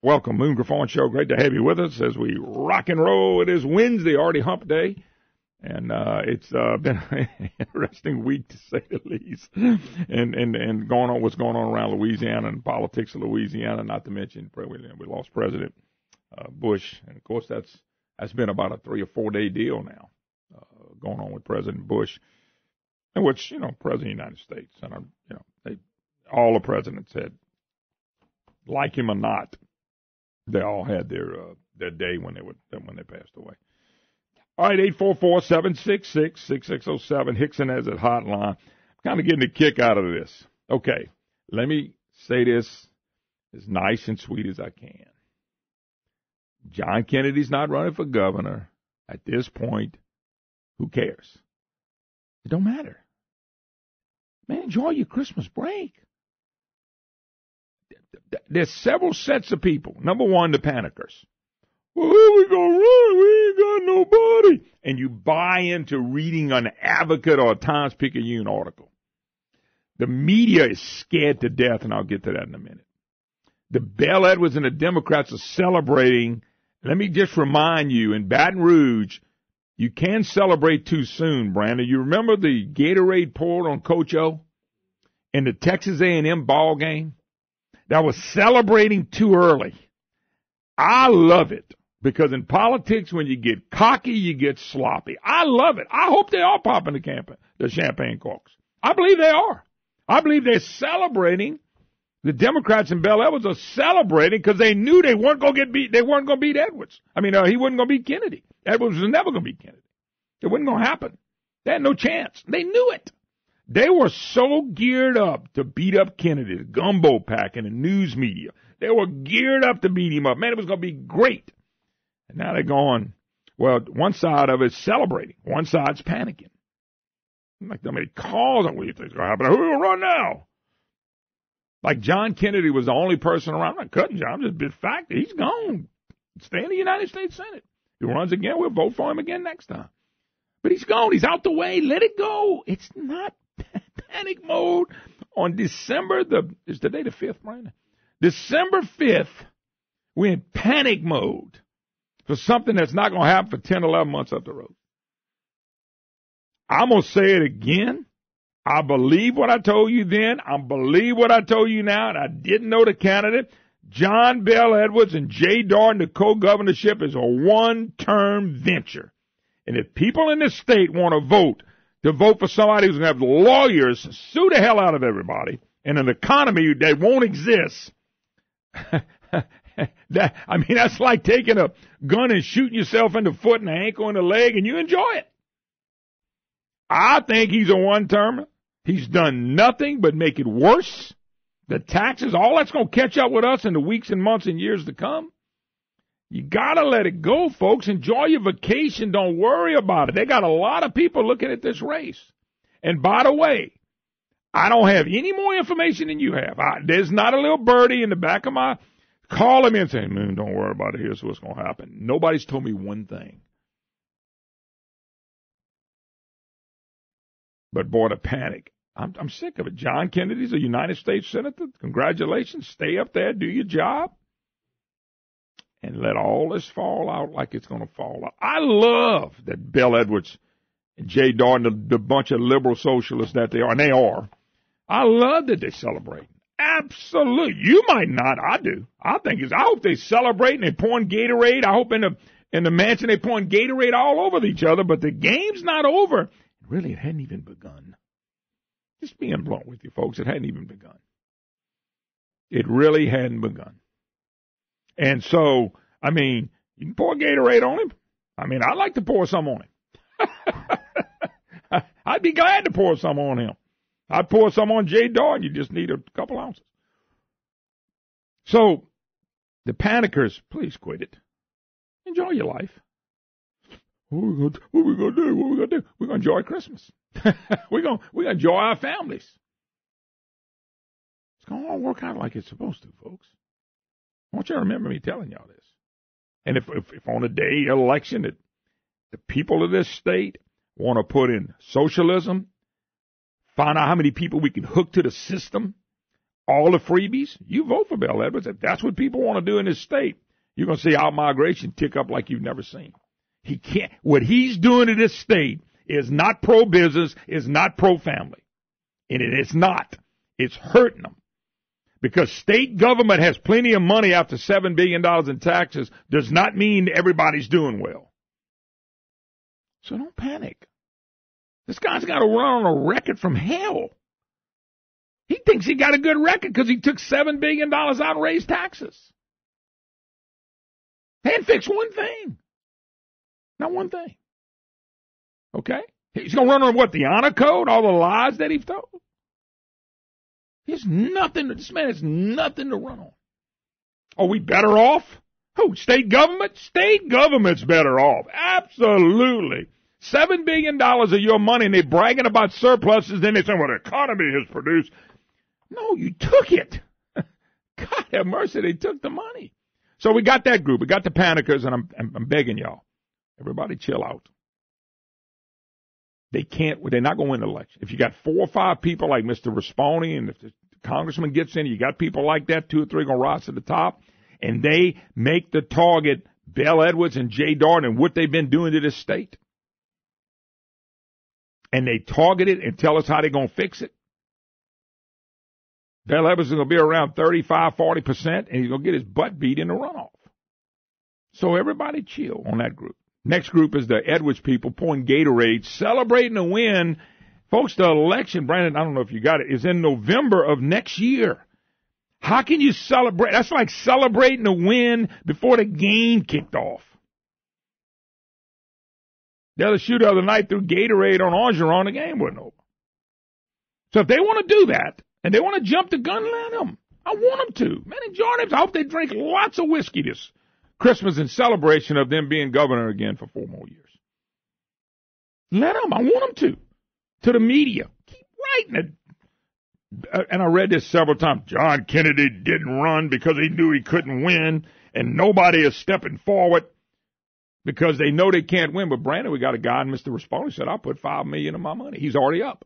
Welcome, Moon Griffon Show. Great to have you with us as we rock and roll. It is Wednesday, already hump day, and it's been an interesting week to say the least. And going on, what's going on around Louisiana and politics of Louisiana, not to mention we lost President Bush, and of course that's been about a 3 or 4 day deal now going on with President Bush, in which President of the United States, and all the presidents had, like him or not, they all had their day when they passed away. All right, 844-766-6607. Hickson has it hotline. I'm kind of getting a kick out of this. Okay, let me say this as nice and sweet as I can. John Kennedy's not running for governor. At this point, who cares? It don't matter. Man, enjoy your Christmas break. There's several sets of people. Number one, the panickers. Well, who we gonna run? We ain't got nobody. And you buy into reading an Advocate or a Times-Picayune article. The media is scared to death, and I'll get to that in a minute. The Bell Edwards and the Democrats are celebrating. Let me just remind you, in Baton Rouge, you can't celebrate too soon, Brandon. You remember the Gatorade poured on Coach O in the Texas A&M ball game? That was celebrating too early. I love it because in politics, when you get cocky, you get sloppy. I love it. I hope they all pop in the champagne corks. I believe they are. I believe they're celebrating. The Democrats in Bell Edwards are celebrating because they knew they weren't going to get beat. They weren't going to beat Edwards. He wasn't going to beat Kennedy. Edwards was never going to beat Kennedy. It wasn't going to happen. They had no chance. They knew it. They were so geared up to beat up Kennedy, the gumbo pack and the news media. They were geared up to beat him up. Man, it was going to be great. And now they're going, well, one side of it's celebrating. One side's panicking. Like, how many calls on what do you think's going to happen? Who will run now? Like John Kennedy was the only person around. I'm not cutting John. I'm just a fact. He's gone. Stay in the United States Senate. If he runs again, we'll vote for him again next time. But he's gone. He's out the way. Let it go. It's not panic mode on December is today the 5th, right? December 5th, we're in panic mode for something that's not going to happen for 10, 11 months up the road. I'm going to say it again. I believe what I told you then. I believe what I told you now, and I didn't know the candidate. John Bell Edwards and Jay Darden, the co-governorship, is a one-term venture. And if people in this state want to vote for somebody who's going to have lawyers sue the hell out of everybody in an economy that won't exist, that's like taking a gun and shooting yourself in the foot and the ankle and the leg, and you enjoy it. I think he's a one-termer. He's done nothing but make it worse. The taxes, all that's going to catch up with us in the weeks and months and years to come. You got to let it go, folks. Enjoy your vacation. Don't worry about it. They got a lot of people looking at this race. And by the way, I don't have any more information than you have. There's not a little birdie in the back of my calling me and saying, man, don't worry about it. Here's what's going to happen. Nobody's told me one thing. But boy, the panic. I'm sick of it. John Kennedy's a United States Senator. Congratulations. Stay up there. Do your job. And let all this fall out like it's going to fall out. I love that Bell Edwards and Jay Darden, the bunch of liberal socialists that they are, and they are. I love that they celebrate. Absolutely. You might not. I do. I hope they celebrate and they're pouring Gatorade. I hope in the mansion they're pouring Gatorade all over each other, but the game's not over. Really, it hadn't even begun. Just being blunt with you, folks, it hadn't even begun. It really hadn't begun. And so, you can pour Gatorade on him. I'd like to pour some on him. I'd be glad to pour some on him. I'd pour some on Jay Darden. You just need a couple ounces. So, the panickers, please quit it. Enjoy your life. What are we going to do? What are we going to do? We're going to enjoy Christmas. We're going to enjoy our families. It's going to all work out like it's supposed to, folks. I want you to remember me telling y'all this. And if on a day election that the people of this state want to put in socialism, find out how many people we can hook to the system, all the freebies, you vote for Bill Edwards. If that's what people want to do in this state, you're going to see out-migration tick up like you've never seen. He can't. What he's doing in this state is not pro-business, is not pro-family. And it's not. It's hurting them. Because state government has plenty of money after $7 billion in taxes does not mean everybody's doing well. So don't panic. This guy's got to run on a record from hell. He thinks he got a good record because he took $7 billion out and raised taxes. And fixed one thing. Not one thing. Okay? He's going to run on what? The honor code? All the lies that he's told? This man has nothing to run on. Are we better off? Who? State government? State government's better off. Absolutely. $7 billion of your money, and they're bragging about surpluses, then they say, well, the economy has produced. No, you took it. God have mercy, they took the money. So we got that group. We got the panickers, and I'm begging y'all, everybody chill out. They're not going to win the election. If you got 4 or 5 people like Mr. Risponi, and if the congressman gets in, you got people like that, 2 or 3 going to rise to the top, and they make the target Bill Edwards and Jay Darden and what they've been doing to this state. And they target it and tell us how they're going to fix it. Bill Edwards is going to be around 35-40%, and he's going to get his butt beat in the runoff. So everybody chill on that group. Next group is the Edwards people pouring Gatorade, celebrating a win. Folks, the election, Brandon, I don't know if you got it, is in November of next year. How can you celebrate? That's like celebrating a win before the game kicked off. The other shooter the other night threw Gatorade on Orgeron, the game wasn't over. So if they want to do that, and they want to jump the gun, let them. I want them to. Man, enjoy them. I hope they drink lots of whiskey this Christmas in celebration of them being governor again for 4 more years. Let them. I want them to. To the media. Keep writing it. And I read this several times. John Kennedy didn't run because he knew he couldn't win, and nobody is stepping forward because they know they can't win. But Brandon, we got a guy, and Mr. Risponi said, I'll put $5 million of my money. He's already up.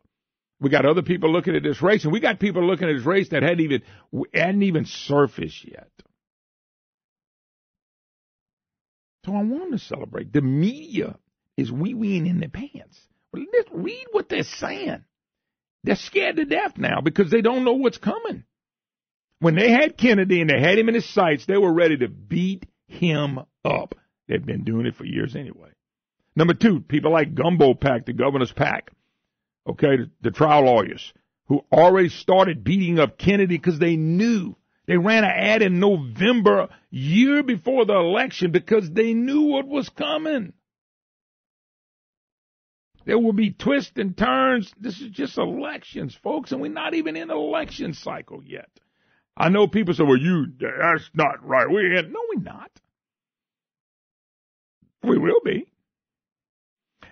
We got other people looking at this race, and we got people looking at this race that hadn't even surfaced yet. So I want them to celebrate. The media is wee-weeing in their pants. Well, let's read what they're saying. They're scared to death now because they don't know what's coming. When they had Kennedy and they had him in his sights, they were ready to beat him up. They've been doing it for years anyway. Number 2, people like Gumbo Pack, the governor's pack, okay, the trial lawyers, who already started beating up Kennedy because they knew. They ran an ad in November, year before the election, because they knew what was coming. There will be twists and turns. This is just elections, folks, and we're not even in an election cycle yet. I know people say, well, that's not right. No, we're not. We will be.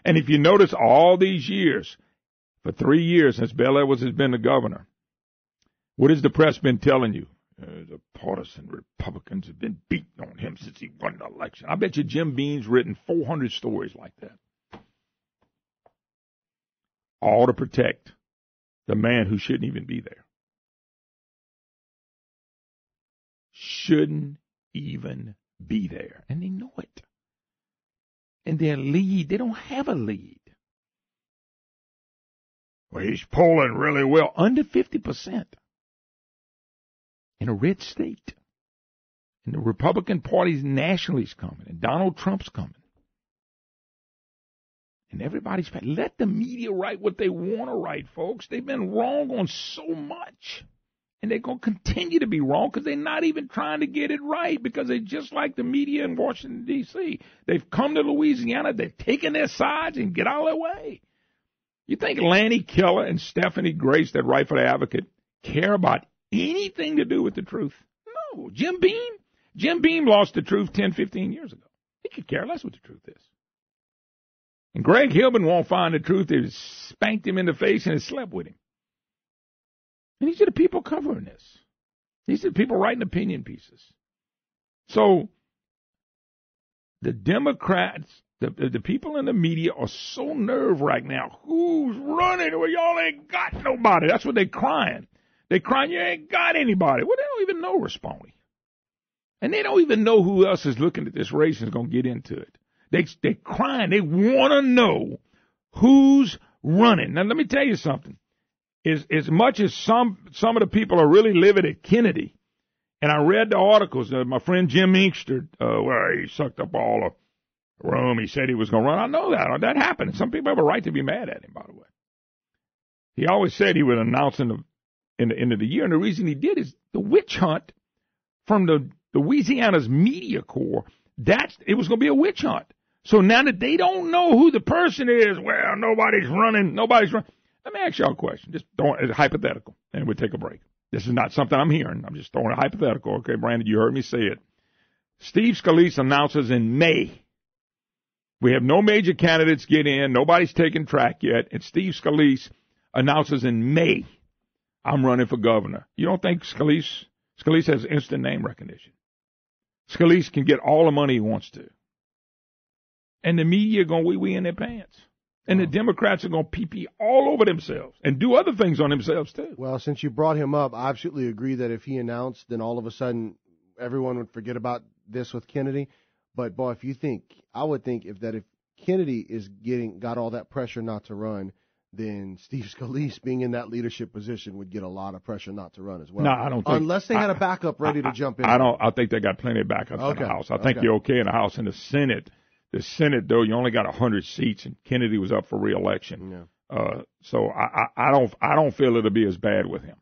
And if you notice all these years, for 3 years since Bill Edwards has been the governor, what has the press been telling you? The partisan Republicans have been beating on him since he won the election. I bet you Jim Beam's written 400 stories like that. All to protect the man who shouldn't even be there. Shouldn't even be there. And they know it. And their lead, they don't have a lead. Well, he's polling really well, under 50%. In a red state. And the Republican Party's nationally is coming. And Donald Trump's coming. And everybody's, let the media write what they want to write, folks. They've been wrong on so much. And they're going to continue to be wrong because they're not even trying to get it right because they're just like the media in Washington, D.C. They've come to Louisiana, they've taken their sides and get out of their way. You think Lanny Keller and Stephanie Grace that write for the Advocate care about anything to do with the truth? No. Jim Beam lost the truth 10, 15 years ago. He could care less what the truth is. And Greg Hillman won't find the truth. They spanked him in the face and slept with him. And these are the people covering this. These are the people writing opinion pieces. So the Democrats, the people in the media are so nerved right now. Who's running? Well, y'all ain't got nobody. That's what they're crying. They crying, you ain't got anybody. Well, they don't even know Rispone. And they don't even know who else is looking at this race and is going to get into it. They crying. They want to know who's running. Now, let me tell you something. As much as some of the people are really livid at Kennedy, and I read the articles, my friend Jim Inkster, where he sucked up all the room. He said he was going to run. I know that. That happened. Some people have a right to be mad at him, by the way. He always said he would announce in the end of the year, and the reason he did is the witch hunt from the Louisiana's media corps. It was going to be a witch hunt. So now that they don't know who the person is, well, nobody's running. Let me ask y'all a question. Just it's hypothetical, and we'll take a break. This is not something I'm hearing. I'm just throwing a hypothetical. Okay, Brandon, you heard me say it. Steve Scalise announces in May. We have no major candidates get in. Nobody's taken track yet. And Steve Scalise announces in May, I'm running for governor. You don't think Scalise has instant name recognition? Scalise can get all the money he wants to. And the media are going to wee in their pants. And the Democrats are going to pee all over themselves and do other things on themselves, too. Well, since you brought him up, I absolutely agree that if he announced, then all of a sudden everyone would forget about this with Kennedy. But, boy, I would think if Kennedy is got all that pressure not to run, then Steve Scalise being in that leadership position would get a lot of pressure not to run as well. No, I don't think. Unless they had a backup ready to jump in. I think they got plenty of backups in the House. I think you're okay in the House. In the Senate, though, you only got 100 seats, and Kennedy was up for re-election. Yeah. So I don't feel it'll be as bad with him.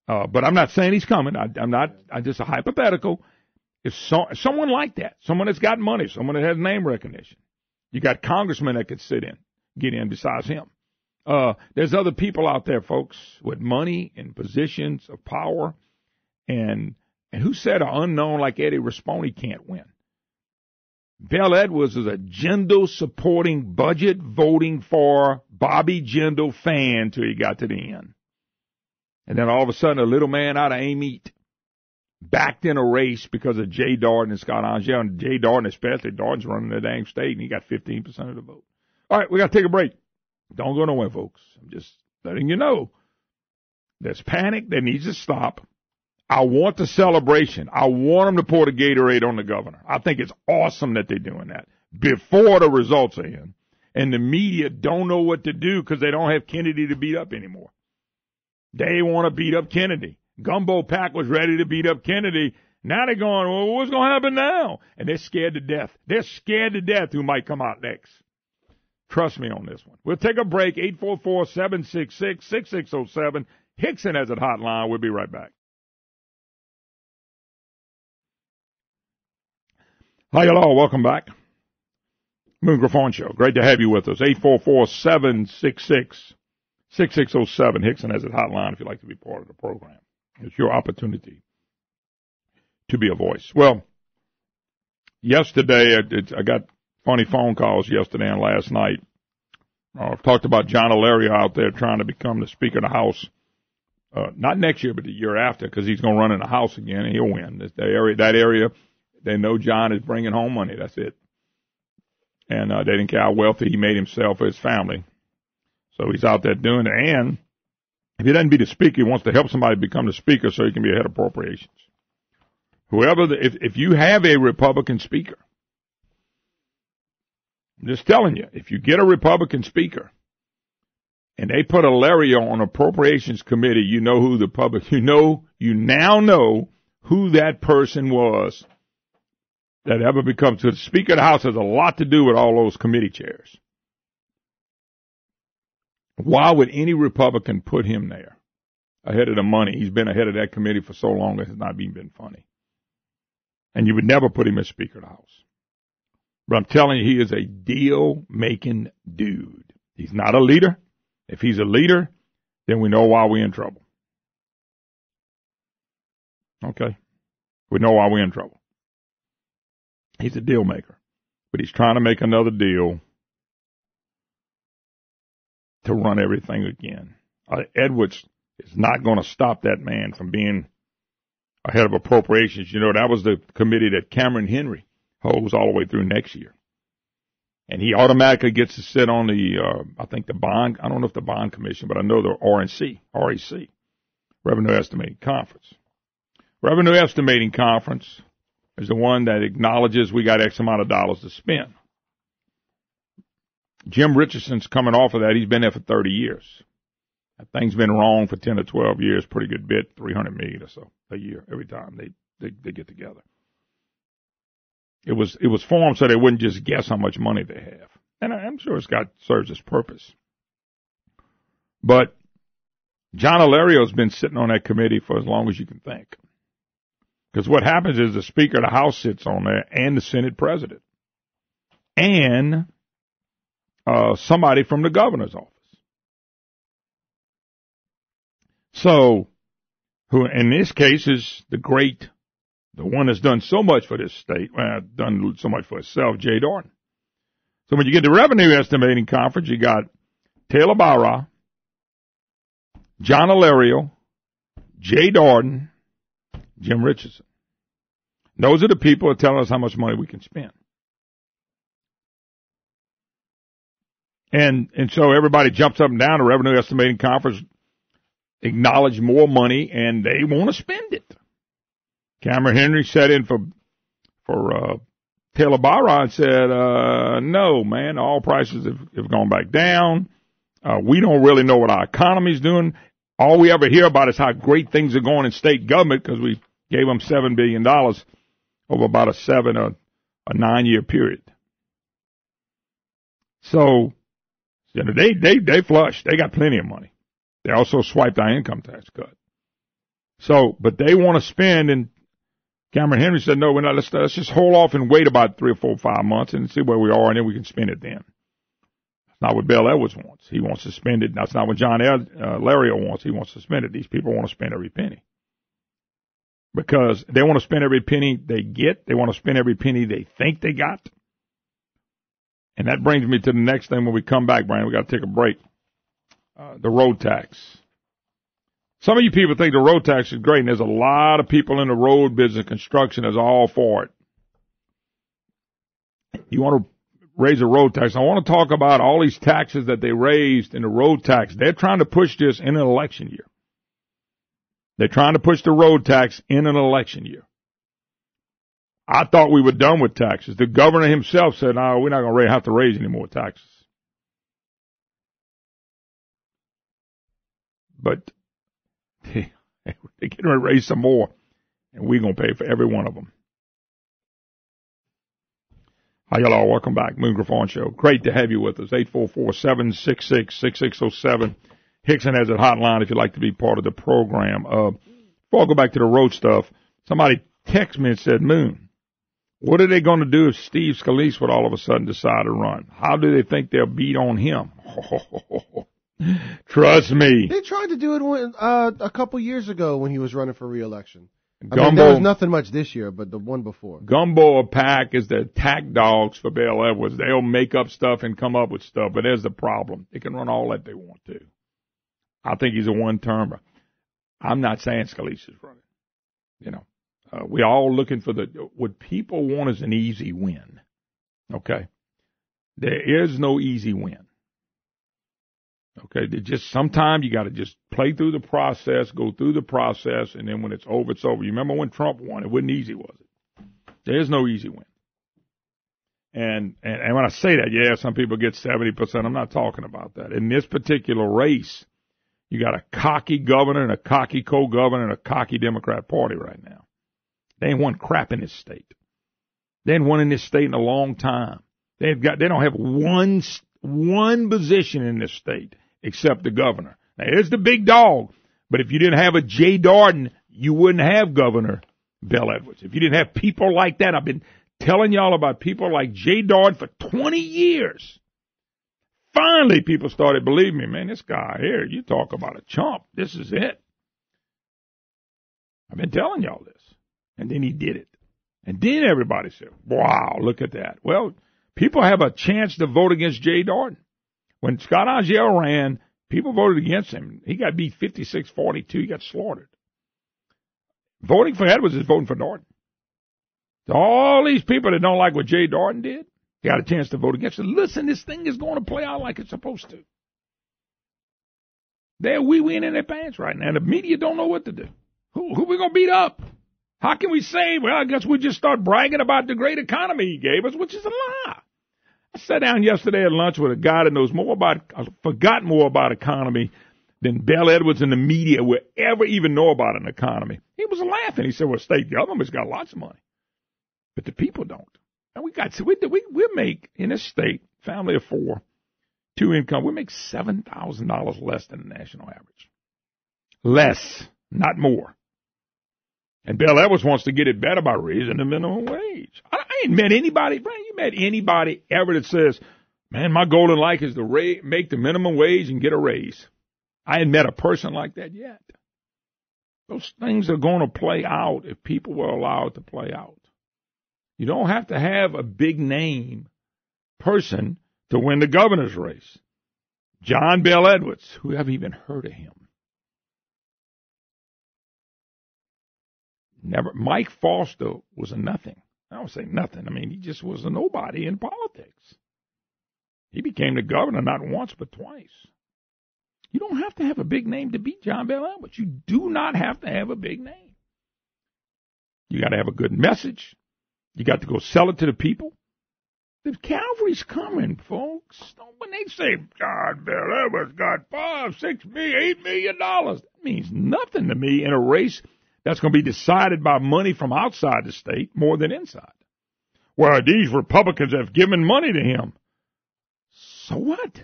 But I'm not saying he's coming. I'm just a hypothetical. If someone like that, someone that's got money, someone that has name recognition, you got congressmen that could get in besides him. There's other people out there, folks, with money and positions of power, and who said an unknown like Eddie Rispone can't win? Bill Edwards is a Jindal-supporting, budget-voting for Bobby Jindal fan till he got to the end. And then all of a sudden, a little man out of Amite backed in a race because of Jay Darden and Scott Angel. And Jay Darden especially, Darden's running the dang state, and he got 15% of the vote. All right, we got to take a break. Don't go nowhere, folks. I'm just letting you know. There's panic that needs to stop. I want the celebration. I want them to pour the Gatorade on the governor. I think it's awesome that they're doing that before the results are in. And the media don't know what to do because they don't have Kennedy to beat up anymore. They want to beat up Kennedy. Gumbo Pack was ready to beat up Kennedy. Now they're going, well, what's going to happen now? And they're scared to death. They're scared to death who might come out next. Trust me on this one. We'll take a break. 844-766-6607. Hickson has a hotline. We'll be right back. Hi, hello. Welcome back. Moon Griffon Show. Great to have you with us. 844-766-6607. Hickson has a hotline if you'd like to be part of the program. It's your opportunity to be a voice. Well, yesterday, I got funny phone calls yesterday and last night. I've talked about John Alario out there trying to become the Speaker of the House. Not next year, but the year after, because he's going to run in the House again, and he'll win. That area, they know John is bringing home money. That's it. And they didn't care how wealthy he made himself or his family. So he's out there doing it. And if he doesn't be the Speaker, he wants to help somebody become the Speaker so he can be head of appropriations. If you have a Republican Speaker, I'm just telling you, if you get a Republican Speaker and they put Alario on Appropriations Committee, you know who you now know who that person was that ever becomes. So the Speaker of the House has a lot to do with all those committee chairs. Why would any Republican put him there ahead of the money? He's been ahead of that committee for so long that it's not even been funny. And you would never put him as Speaker of the House. But I'm telling you, he is a deal-making dude. He's not a leader. If he's a leader, then we know why we're in trouble. Okay? We know why we're in trouble. He's a deal maker. But he's trying to make another deal to run everything again. Edwards is not going to stop that man from being ahead of appropriations. You know, that was the committee that Cameron Henry holds all the way through next year. And he automatically gets to sit on the, I think the bond, I don't know if the bond commission, but I know the REC. Revenue Estimating Conference. Revenue Estimating Conference is the one that acknowledges we got X amount of dollars to spend. Jim Richardson's coming off of that. He's been there for 30 years. That thing's been wrong for 10 or 12 years, pretty good bit, $300 million or so a year every time they get together. It was formed so they wouldn't just guess how much money they have. And I'm sure serves its purpose. But John Hilario's been sitting on that committee for as long as you can think. Because what happens is the Speaker of the House sits on there and the Senate President. And somebody from the governor's office. So, who in this case is the one that's done so much for this state, done so much for himself, Jay Dorton. So when you get the Revenue Estimating Conference, you got Taylor Barra, John Hilario, Jay Dorton, Jim Richardson. Those are the people that tell us how much money we can spend. And so everybody jumps up and down. The Revenue Estimating Conference acknowledge more money, and they want to spend it. Cameron Henry sat in for Taylor Barra and said, no, man, all prices have gone back down. We don't really know what our economy's doing. All we ever hear about is how great things are going in state government because we gave them $7 billion over about a 7 or a 9 year period. So, they flushed. They got plenty of money. They also swiped our income tax cut. So, but they want to spend, and Cameron Henry said, no, we're not. Let's just hold off and wait about 3 or 4 or 5 months and see where we are, and then we can spend it then. That's not what Bill Edwards wants. He wants to spend it. That's not what John Hilario wants. He wants to spend it. These people want to spend every penny. Because they want to spend every penny they get. They want to spend every penny they think they got. And that brings me to the next thing when we come back, Brian. We got to take a break. The road tax. Some of you people think the road tax is great, and there's a lot of people in the road business, construction, that's all for it. You want to raise a road tax. I want to talk about all these taxes that they raised in the road tax. They're trying to push this in an election year. They're trying to push the road tax in an election year. I thought we were done with taxes. The governor himself said, no, we're not going to have to raise any more taxes. But they're getting ready to raise some more, and we're going to pay for every one of them. Hi, hello. Welcome back. Moon Griffon Show. Great to have you with us. 844-766-6607. Hickson has a hotline if you'd like to be part of the program. Before I go back to the road stuff, somebody texted me and said, Moon, what are they going to do if Steve Scalise would all of a sudden decide to run? How do they think they'll beat on him? Trust me. They tried to do it a couple years ago when he was running for re-election. There was nothing much this year, but the one before. Gumbo Pack is the attack dogs for Bill Edwards. They'll make up stuff and come up with stuff, but there's the problem. They can run all that they want to. I think he's a one-termer. I'm not saying Scalise is running. You know, we're all looking for what people want is an easy win. Okay? There is no easy win. Okay, sometimes you got to just play through the process, go through the process, and then when it's over, it's over. You remember when Trump won? It wasn't easy, was it? There's no easy win. And when I say that, yeah, some people get 70%. I'm not talking about that. In this particular race, you got a cocky governor and a cocky co-governor and a cocky Democrat Party right now. They ain't won crap in this state. They ain't won in this state in a long time. They don't have one position in this state except the governor. Now, here's the big dog. But if you didn't have a Jay Dorton, you wouldn't have Governor Bill Edwards. If you didn't have people like that, I've been telling y'all about people like Jay Dorton for 20 years. Finally, people started believing me. Man, this guy here, you talk about a chump. This is it. I've been telling y'all this. And then he did it. And then everybody said, wow, look at that. Well, people have a chance to vote against Jay Dorton. When Scott Angel ran, people voted against him. He got beat 56-42. He got slaughtered. Voting for Edwards is voting for Dorton. So all these people that don't like what Jay Dorton did, got a chance to vote against it. Listen, this thing is going to play out like it's supposed to. They're wee-weeing in their pants right now. The media don't know what to do. Who we going to beat up? How can we say, well, I guess we just start bragging about the great economy he gave us, which is a lie. I sat down yesterday at lunch with a guy that knows forgot more about economy than Bell Edwards and the media will ever even know about an economy. He was laughing. He said, well, state government's got lots of money, but the people don't. And we make, in this state, family of 4, 2 income, we make $7,000 less than the national average. Less, not more. And Bell Edwards wants to get it better by raising the minimum wage. I ain't met anybody, Brian, you met anybody ever that says, man, my goal in life is to make the minimum wage and get a raise. I ain't met a person like that yet. Those things are going to play out if people were allowed to play out. You don't have to have a big name person to win the governor's race. John Bell Edwards, who have even heard of him? Never. Mike Foster was a nothing. I don't say nothing. I mean, he just was a nobody in politics. He became the governor not once but twice. You don't have to have a big name to beat John Bell Edwards. You do not have to have a big name. You got to have a good message. You got to go sell it to the people. The cavalry's coming, folks. When they say John Bell Edwards got $5, $6, $8 million, that means nothing to me in a race that's going to be decided by money from outside the state more than inside. Well, these Republicans have given money to him. So what?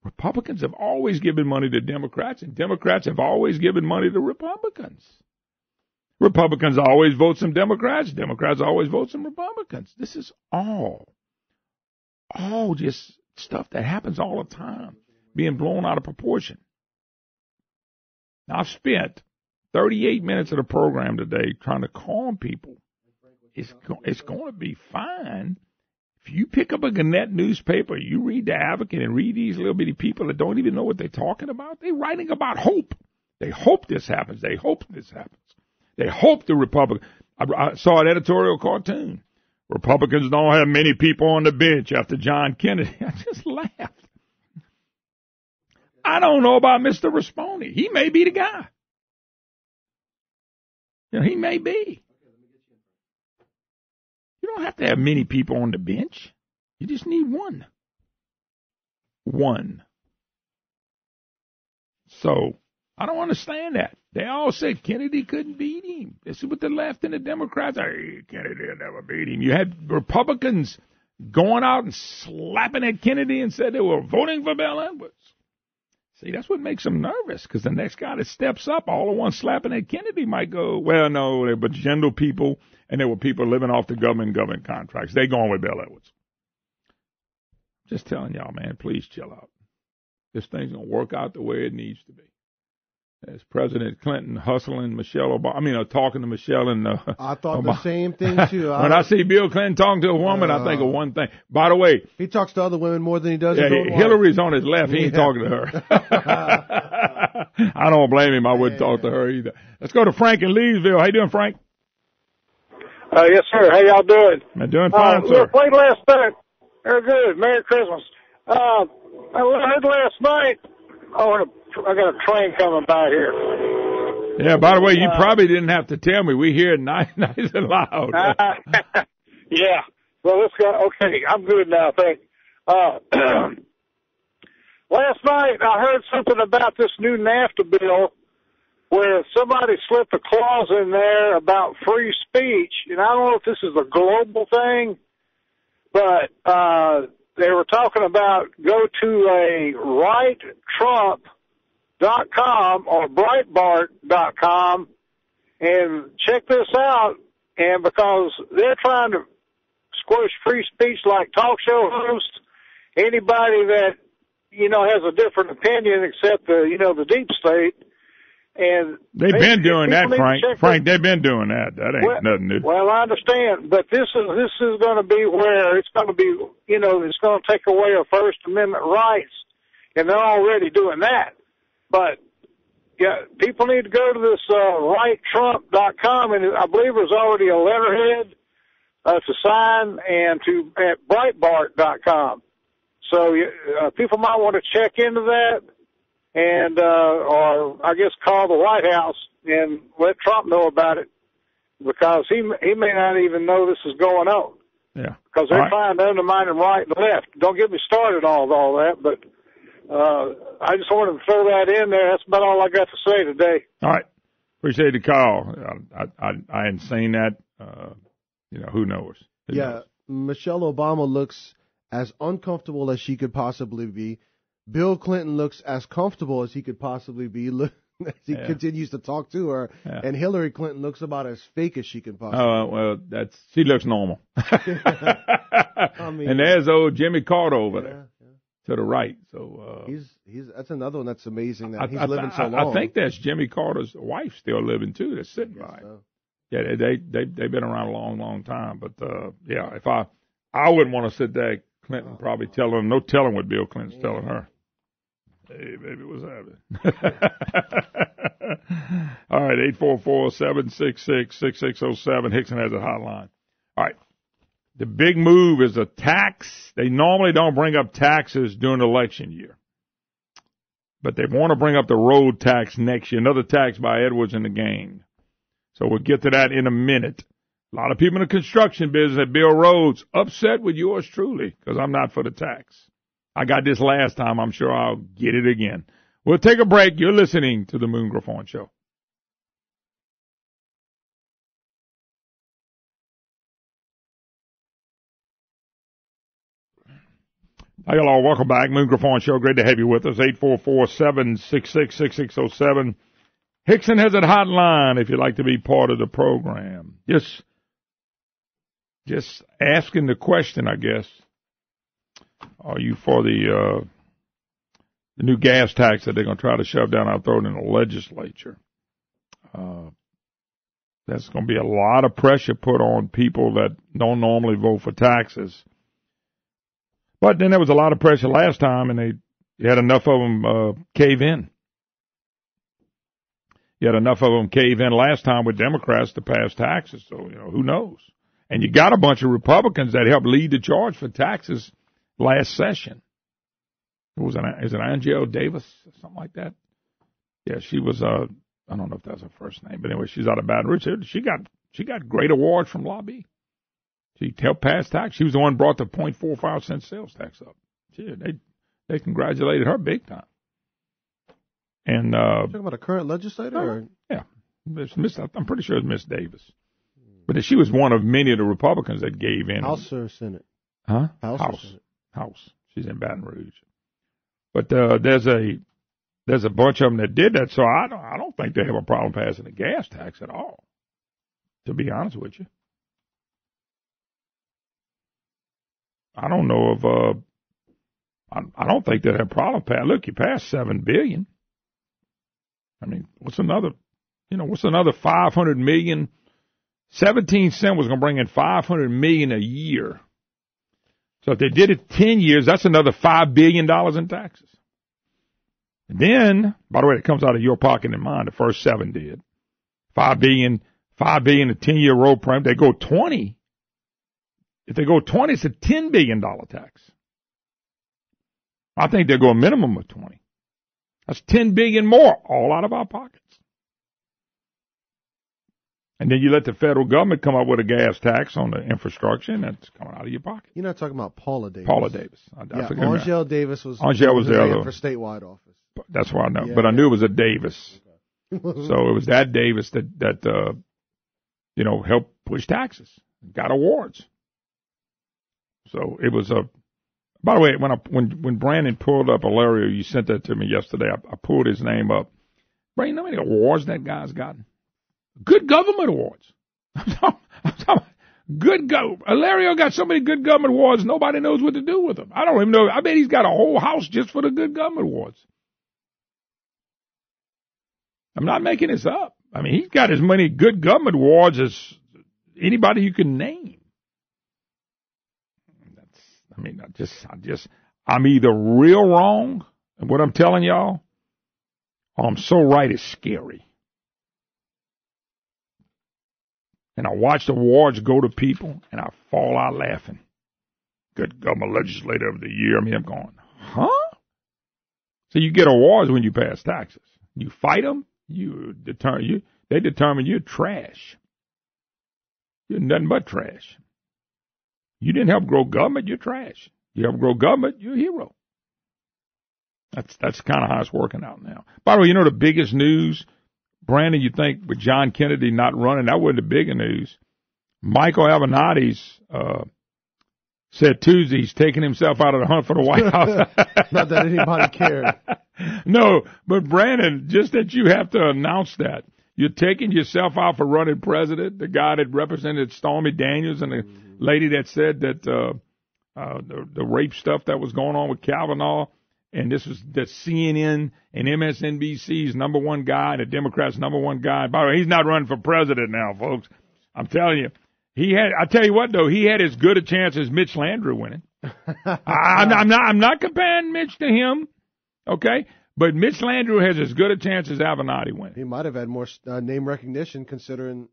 Republicans have always given money to Democrats, and Democrats have always given money to Republicans. Republicans always vote some Democrats. Democrats always vote some Republicans. This is all just stuff that happens all the time, being blown out of proportion. Now, I've spent 38 minutes of the program today trying to calm people. It's going to be fine. If you pick up a Gannett newspaper, you read the Advocate and read these little bitty people that don't even know what they're talking about, they're writing about hope. They hope this happens. They hope this happens. They hope the Republicans. I saw an editorial cartoon. Republicans don't have many people on the bench after John Kennedy. I just laughed. I don't know about Mr. Risponi. He may be the guy. You know, he may be. You don't have to have many people on the bench. You just need one. One. So, I don't understand that. They all said Kennedy couldn't beat him. This is what the left and the Democrats are. Hey, Kennedy will never beat him. You had Republicans going out and slapping at Kennedy and said they were voting for Bell Edwards. See, that's what makes them nervous, because the next guy that steps up, all the ones slapping at Kennedy might go, well, no, they were gentle people, and there were people living off the government contracts. They going with Bell Edwards. Just telling y'all, man, please chill out. This thing's going to work out the way it needs to be. As President Clinton hustling Michelle Obama, talking to Michelle and I thought Obama. The same thing, too. When I see Bill Clinton talking to a woman, I think of one thing. By the way, he talks to other women more than he does his own wife. Hillary's on his left. He ain't talking to her. I don't blame him. I wouldn't talk to her either. Let's go to Frank in Leesville. How you doing, Frank? Yes, sir. How y'all doing? I'm doing fine, sir. We played last night. Very good. Merry Christmas. I heard last night. I got a train coming by here. Yeah, by the way, you probably didn't have to tell me. We hear it nice and loud. Yeah. Well, let's go. Okay, I'm good now, thank you. Last night, I heard something about this new NAFTA bill where somebody slipped a clause in there about free speech. And I don't know if this is a global thing, but they were talking about go to a righttrump.com or breitbart.com and check this out. And because they're trying to squish free speech like talk show hosts, anybody that, has a different opinion except the deep state. And they've been doing that, Frank. Frank, they've been doing that. That ain't nothing new. Well, I understand, but this is going to be where it's going to be, it's going to take away our First Amendment rights, and they're already doing that. But yeah, people need to go to this righttrump.com, and I believe there's already a letterhead to sign, and at breitbart.com. So people might want to check into that. and or I guess call the White House and let Trump know about it, because he may not even know this is going on. Yeah. Because they're trying to undermine him right and left. Don't get me started on all that, but I just wanted to throw that in there. That's about all I got to say today. All right. Appreciate the call. I hadn't seen that. Who knows? Who knows? Michelle Obama looks as uncomfortable as she could possibly be. Bill Clinton looks as comfortable as he could possibly be as he continues to talk to her. Yeah. And Hillary Clinton looks about as fake as she can possibly be. She looks normal. And there's old Jimmy Carter over there. To the right, so he's that's another one that's amazing that he's living so long. I think that's Jimmy Carter's wife still living too. That's sitting by. So. Yeah, they've been around a long time. But if I wouldn't want to sit there, Clinton probably telling him, no telling what Bill Clinton's telling her. Hey baby, what's happening? All right, 844-766-6607. Hickson has a hotline. All right. The big move is a tax. They normally don't bring up taxes during election year. But they want to bring up the road tax next year, another tax by Edwards and the gang. So we'll get to that in a minute. A lot of people in the construction business that build roads upset with yours truly because I'm not for the tax. I got this last time. I'm sure I'll get it again. We'll take a break. You're listening to the Moon Griffon Show. Hi, hello. Welcome back. Moon Griffon Show. Great to have you with us. 844-766-6607. Hickson has a hotline if you'd like to be part of the program. Just asking the question, I guess. Are you for the new gas tax that they're going to try to shove down our throat in the legislature? There's going to be a lot of pressure put on people that don't normally vote for taxes. But then there was a lot of pressure last time, and they had enough of them cave in. You had enough of them cave in last time with Democrats to pass taxes. So, who knows? And you got a bunch of Republicans that helped lead the charge for taxes last session. Is it Angela Davis or something like that? Yeah, she was, I don't know if that's her first name, but anyway, she's out of Baton Rouge. She got great awards from lobby. She helped pass tax. She was the one who brought the 0.45 cent sales tax up. They congratulated her big time. And talking about a current legislator? Or? Yeah, I'm pretty sure it's Miss Davis. But she was one of many of the Republicans that gave in. House or Senate? Huh? House. Or Senate? House. She's in Baton Rouge. But there's a bunch of them that did that. So I don't think they have a problem passing a gas tax at all. To be honest with you. I don't know if I don't think they have a problem. Look, you passed $7 billion. I mean, what's another 500 million? 17 cents was going to bring in 500 million a year. So if they did it 10 years, that's another $5 billion in taxes. And then, by the way, it comes out of your pocket and mine. The first 7 did. $5 billion, a 10-year road program. They go 20. If they go 20, it's a $10 billion tax. I think they'll go a minimum of 20. That's $10 billion more, all out of our pockets. And then you let the federal government come up with a gas tax on the infrastructure, and that's coming out of your pocket. You're not talking about Paula Davis. Paula Davis. Angela Davis was the other for statewide office. That's what I know. Yeah, but I knew it was a Davis. So it was that Davis that helped push taxes, got awards. So it was a. By the way, when Brandon pulled up Hilario, you sent that to me yesterday. I pulled his name up. Brandon, how many awards that guy's gotten? Good government awards. Hilario got so many good government awards, nobody knows what to do with them. I don't even know. I bet he's got a whole house just for the good government awards. I'm not making this up. I mean, he's got as many good government awards as anybody you can name. I'm either real wrong in what I'm telling y'all, or I'm so right it's scary. And I watch the awards go to people, and I fall out laughing. Good government legislator of the year. I mean, I'm going, huh? So you get awards when you pass taxes. You fight them, they determine you're trash. You're nothing but trash. You didn't help grow government, you're trash. You help grow government, you're a hero. That's kind of how it's working out now. By the way, you know the biggest news, Brandon, you think with John Kennedy not running, that wasn't the bigger news. Michael Avenatti's said Tuesday he's taking himself out of the hunt for the White House. Not that anybody cared. No, but Brandon, just that you have to announce that. You're taking yourself out for running president, the guy that represented Stormy Daniels and the lady that said that the rape stuff that was going on with Kavanaugh, and this was the CNN and MSNBC's number one guy, the Democrats' number one guy. By the way, he's not running for president now, folks. I'm telling you. I tell you what though, he had as good a chance as Mitch Landrieu winning. I'm not comparing Mitch to him, okay? But Mitch Landrieu has as good a chance as Avenatti winning. He might have had more name recognition considering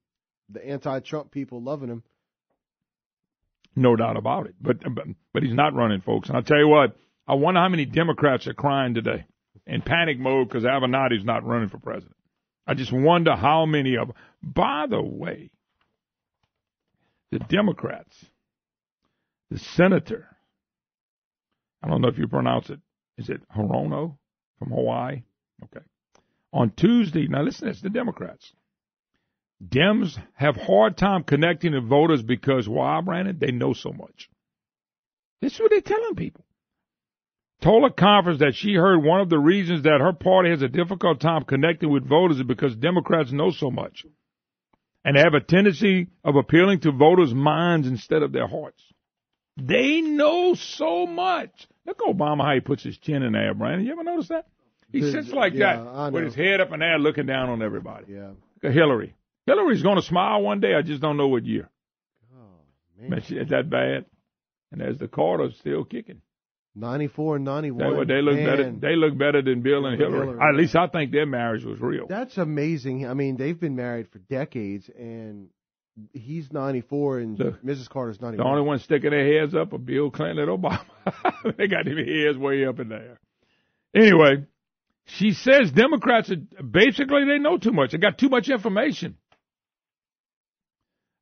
the anti-Trump people loving him. No doubt about it. But he's not running, folks. And I'll tell you what, I wonder how many Democrats are crying today in panic mode because Avenatti's not running for president. I just wonder how many of them. By the way, the Democrats, the senator, I don't know if you pronounce it, is it Hirono from Hawaii? Okay. On Tuesday, now listen to this, the Democrats. Dems have hard time connecting to voters because why, Brandon? They know so much. This is what they're telling people. Told a conference that she heard one of the reasons that her party has a difficult time connecting with voters is because Democrats know so much and have a tendency of appealing to voters' minds instead of their hearts. They know so much. Look at Obama, how he puts his chin in there, Brandon. You ever notice that? He sits like that with his head up in there looking down on everybody. Yeah. Look at Hillary. Hillary's going to smile one day. I just don't know what year. Oh, man. Is that bad? And there's the Carters still kicking. 94 and 91. They look better. They look better than Bill and Hillary. At least I think their marriage was real. That's amazing. I mean, they've been married for decades, and he's 94 and Mrs. Carter's 91. The only one sticking their heads up are Bill Clinton and Obama. They got their heads way up in there. Anyway, she says Democrats are basically they know too much. They got too much information.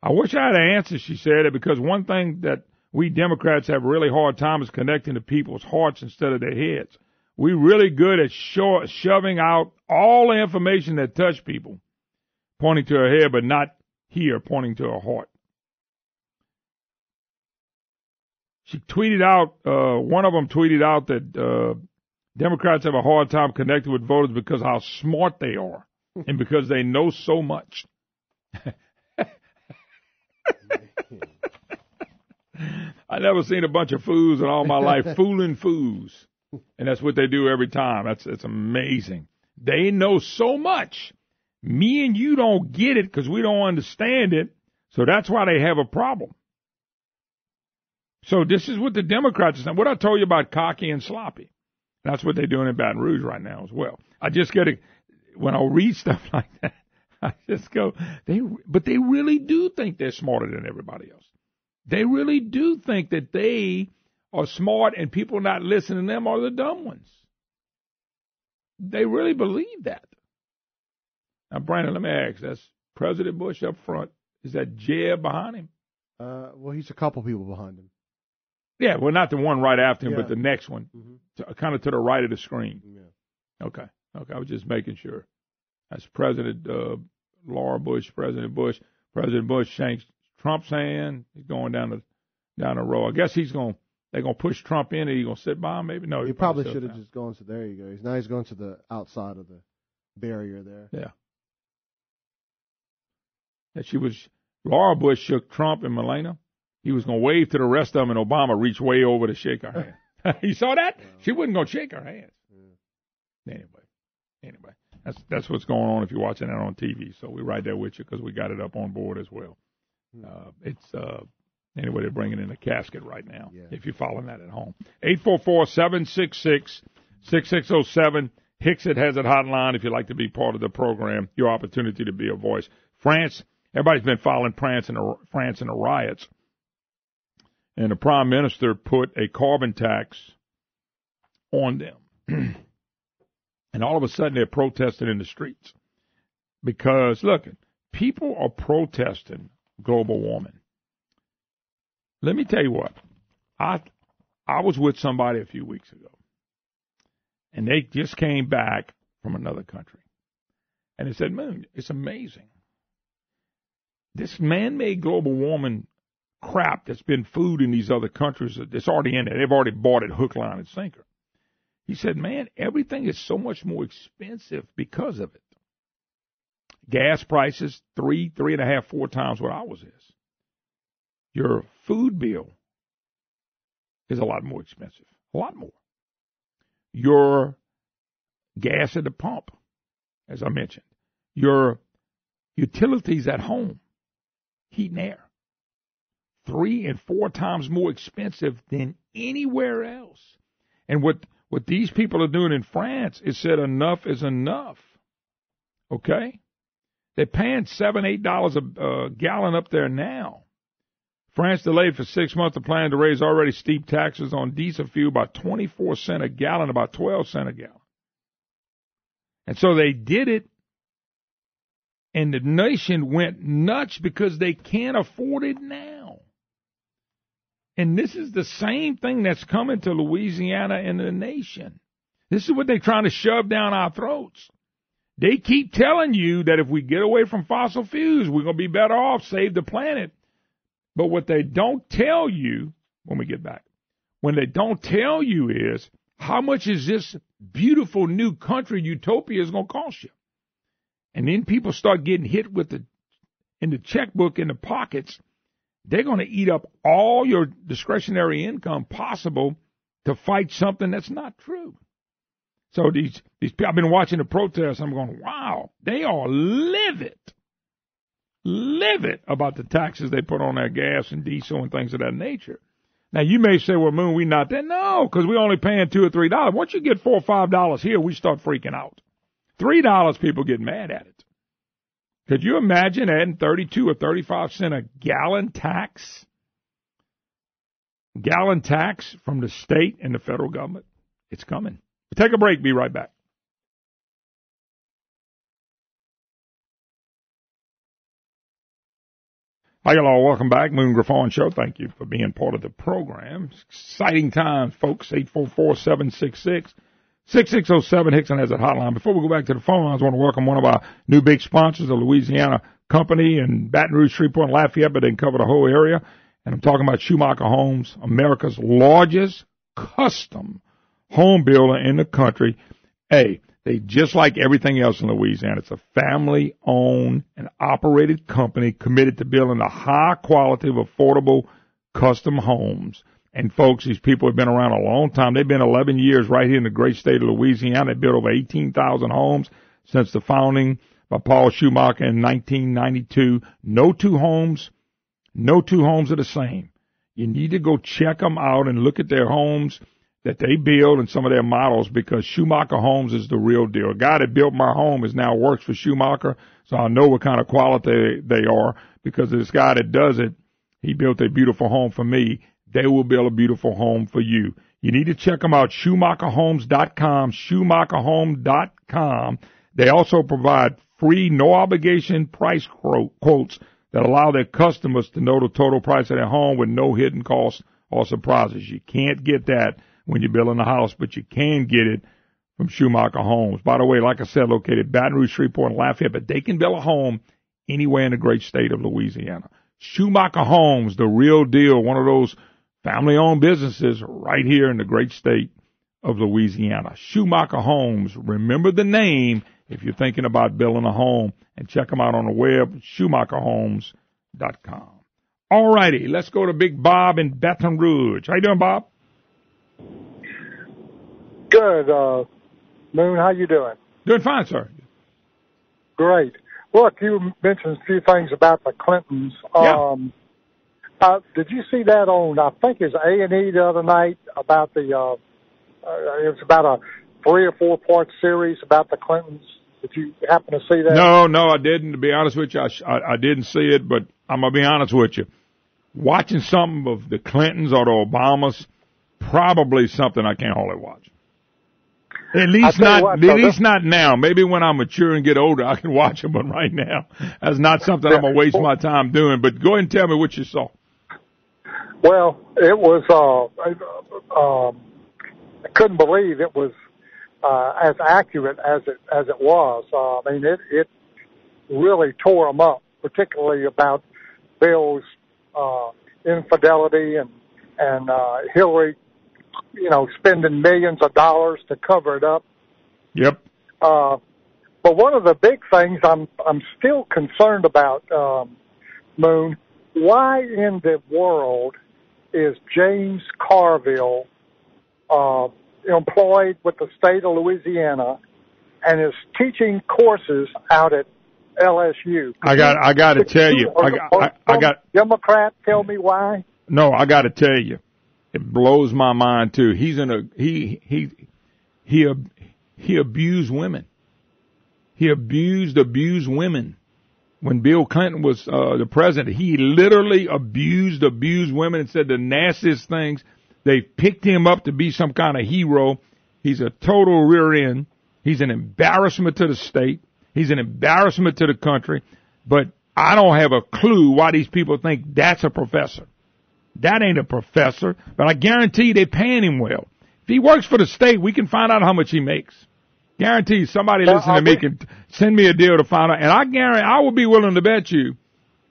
I wish I had an answer, she said, because one thing that we Democrats have a really hard time is connecting to people's hearts instead of their heads. We're really good at shoving out all the information that touch people, pointing to her head, but not here, pointing to her heart. She tweeted out, one of them tweeted out that Democrats have a hard time connecting with voters because of how smart they are and because they know so much. I never seen a bunch of fools in all my life fooling fools. And that's what they do every time. It's amazing. They know so much. Me and you don't get it because we don't understand it. So that's why they have a problem. So this is what the Democrats are saying. What I told you about cocky and sloppy. That's what they're doing in Baton Rouge right now as well. I just get it when I read stuff like that. I just go, but they really do think they're smarter than everybody else. They really do think that they are smart and people not listening to them are the dumb ones. They really believe that. Now, Brandon, let me ask, that's President Bush up front. Is that Jeb behind him? Well, he's a couple people behind him. Yeah, well, not the one right after him, but the next one, kind of to the right of the screen. Yeah. Okay, I was just making sure. That's President Laura Bush, President Bush. President Bush shakes Trump's hand. He's going down the row. I guess they're gonna push Trump in, and he's gonna sit by him. Maybe no. He probably should have just gone to there. You go. Now he's going to the outside of the barrier there. Yeah. And Laura Bush shook Trump and Melania. He was gonna wave to the rest of them, and Obama reached way over to shake her hand. You saw that? She wasn't gonna shake her hands. Yeah. Anyway. That's what's going on if you're watching that on TV. So we're right there with you because we got it up on board as well. Anyway, they're bringing in a casket right now, if you're following that at home. 844-766-6607. Hicksett has it hotline if you'd like to be part of the program, your opportunity to be a voice. France, everybody's been following France and the riots. And the prime minister put a carbon tax on them. And all of a sudden they're protesting in the streets. Because, look, people are protesting global warming. Let me tell you what. I was with somebody a few weeks ago, and they just came back from another country. And they said, man, it's amazing. This man-made global warming crap that's been food in these other countries, it's already in there. They've already bought it hook, line, and sinker. He said, man, everything is so much more expensive because of it. Gas prices, 3.5, 4 times what ours is. Your food bill is a lot more expensive, a lot more. Your gas at the pump, as I mentioned. Your utilities at home, heat and air, 3 and 4 times more expensive than anywhere else. And what these people are doing in France is said enough is enough. Okay? They're paying $7, $8 a gallon up there now. France delayed for 6 months the plan to raise already steep taxes on diesel fuel by 24 cents a gallon, about 12 cents a gallon. And so they did it, and the nation went nuts because they can't afford it now. And this is the same thing that's coming to Louisiana and the nation. This is what they're trying to shove down our throats. They keep telling you that if we get away from fossil fuels, we're going to be better off, save the planet. But what they don't tell you, when we get back, when they don't tell you is, how much is this beautiful new country utopia is going to cost you? And then people start getting hit in the checkbook, in the pockets. They're going to eat up all your discretionary income possible to fight something that's not true. So these people, I've been watching the protests. I'm going, wow, they are livid about the taxes they put on their gas and diesel and things of that nature. Now, you may say, well, Moon, we not there. No, because we're only paying $2 or $3. Once you get $4 or $5 here, we start freaking out. $3, people get mad at it. Could you imagine adding 32 or 35 cent a gallon tax? Gallon tax from the state and the federal government? It's coming. Take a break. Be right back. Hi, hello. Welcome back. Moon Griffon Show. Thank you for being part of the program. Exciting times, folks. 844-766-6607. Hickson has a hotline. Before we go back to the phone lines, I want to welcome one of our new big sponsors, a Louisiana company in Baton Rouge, Shreveport, and Lafayette, but they can cover the whole area. And I'm talking about Schumacher Homes, America's largest custom home builder in the country. Hey, they just like everything else in Louisiana. It's a family-owned and operated company committed to building a high quality of affordable custom homes. And folks, these people have been around a long time. They've been 11 years right here in the great state of Louisiana. They built over 18,000 homes since the founding by Paul Schumacher in 1992. No two homes are the same. You need to go check them out and look at their homes that they build and some of their models, because Schumacher Homes is the real deal. A guy that built my home now works for Schumacher, so I know what kind of quality they are, because this guy that does it, he built a beautiful home for me. They will build a beautiful home for you. You need to check them out, SchumacherHomes.com, SchumacherHome.com. They also provide free, no-obligation price quotes that allow their customers to know the total price of their home with no hidden costs or surprises. You can't get that when you're building a house, but you can get it from Schumacher Homes. By the way, like I said, located Baton Rouge, Shreveport, and Lafayette, but they can build a home anywhere in the great state of Louisiana. Schumacher Homes, the real deal, one of those family-owned businesses right here in the great state of Louisiana. Schumacher Homes, remember the name if you're thinking about building a home, and check them out on the web, SchumacherHomes.com. All righty, let's go to Big Bob in Baton Rouge. How you doing, Bob? Good. Moon, how you doing? Doing fine, sir. Great. Look, you mentioned a few things about the Clintons. Yeah. Did you see that on, I think it's A&E the other night, about it was about a 3 or 4 part series about the Clintons? Did you happen to see that? No, I didn't. To be honest with you, I didn't see it, but I'm going to be honest with you. Watching something of the Clintons or the Obamas, probably something I can't hardly watch. At least not now. Maybe when I mature and get older, I can watch them. But right now, that's not something I'm gonna waste my time doing. But go ahead and tell me what you saw. Well, it was. I couldn't believe it was as accurate as it was. I mean, it really tore them up, particularly about Bill's infidelity and Hillary, spending millions of dollars to cover it up. Yep. But one of the big things I'm still concerned about, Moon, why in the world is James Carville employed with the state of Louisiana and is teaching courses out at LSU? I got to tell you. I got Democrat. Tell me why. No, I got to tell you. It blows my mind too. He abused women. He abused women. When Bill Clinton was the president, he literally abused women and said the nastiest things. They picked him up to be some kind of hero. He's a total rear end. He's an embarrassment to the state. He's an embarrassment to the country. But I don't have a clue why these people think that's a professor. That ain't a professor. But I guarantee you they're paying him well. If he works for the state, we can find out how much he makes. Guarantee somebody listening to me can send me a deal to find out. And I guarantee, I would be willing to bet you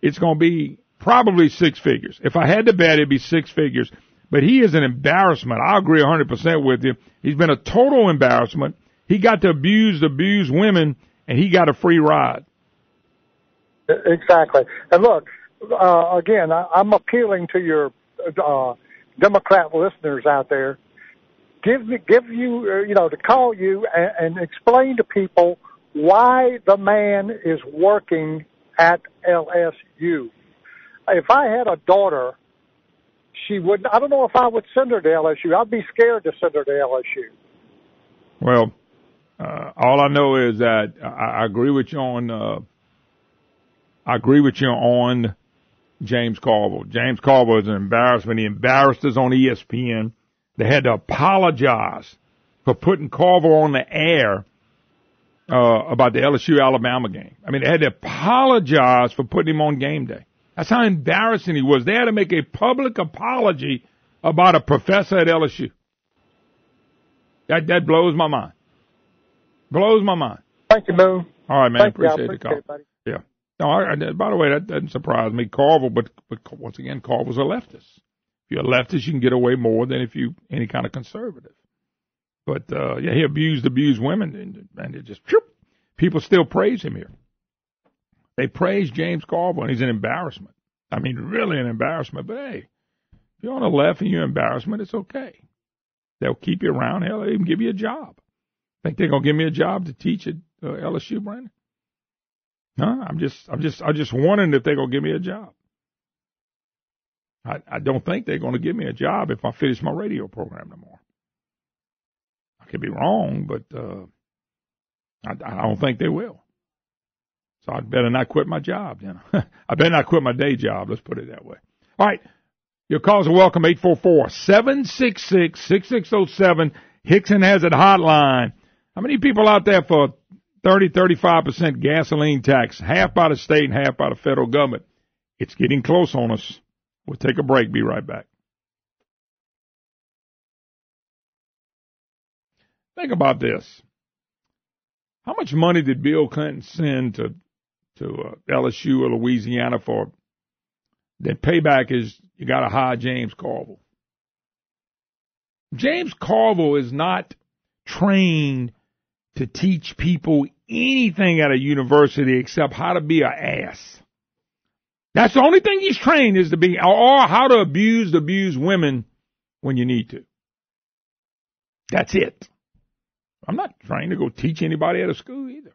it's going to be probably six figures. If I had to bet, it'd be six figures. But he is an embarrassment. I agree 100% with you. He's been a total embarrassment. He got to abuse women, and he got a free ride. Exactly. And look, again, I'm appealing to your Democrat listeners out there. Give you, to call you and explain to people why the man is working at LSU. If I had a daughter, she wouldn't. I don't know if I would send her to LSU. I'd be scared to send her to LSU. Well, all I know is that I agree with you on. I agree with you on James Carville. James Carville is an embarrassment. He embarrassed us on ESPN. They had to apologize for putting Carville on the air about the LSU-Alabama game. I mean, they had to apologize for putting him on game day. That's how embarrassing he was. They had to make a public apology about a professor at LSU. That blows my mind. Blows my mind. Thank you, Moon. All right, man. Appreciate the call. it, buddy. Yeah. No, by the way, that doesn't surprise me. Carville, but once again, Carville's a leftist. If you're a leftist, you can get away more than if you any kind of conservative. But he abused women, and it just people still praise him here. They praise James Carville, and he's an embarrassment. I mean, really an embarrassment. But hey, if you're on the left and you're an embarrassment, it's okay. They'll keep you around. Hell, they'll even give you a job. Think they're gonna give me a job to teach at LSU, Brandon? No, I'm just wondering if they're gonna give me a job. I don't think they're going to give me a job if I finish my radio program tomorrow. I could be wrong, but I don't think they will. So I'd better not quit my job. I better not quit my day job. Let's put it that way. All right. Your calls are welcome. 844-766-6607. Hickson has it hotline. How many people out there for 35% gasoline tax? Half by the state and half by the federal government. It's getting close on us. We'll take a break. Be right back. Think about this. How much money did Bill Clinton send to LSU or Louisiana for? The payback is you got to hire James Carville. James Carville is not trained to teach people anything at a university except how to be an ass. That's the only thing he's trained is to be, or how to abuse women when you need to. That's it. I'm not trying to go teach anybody at a school either.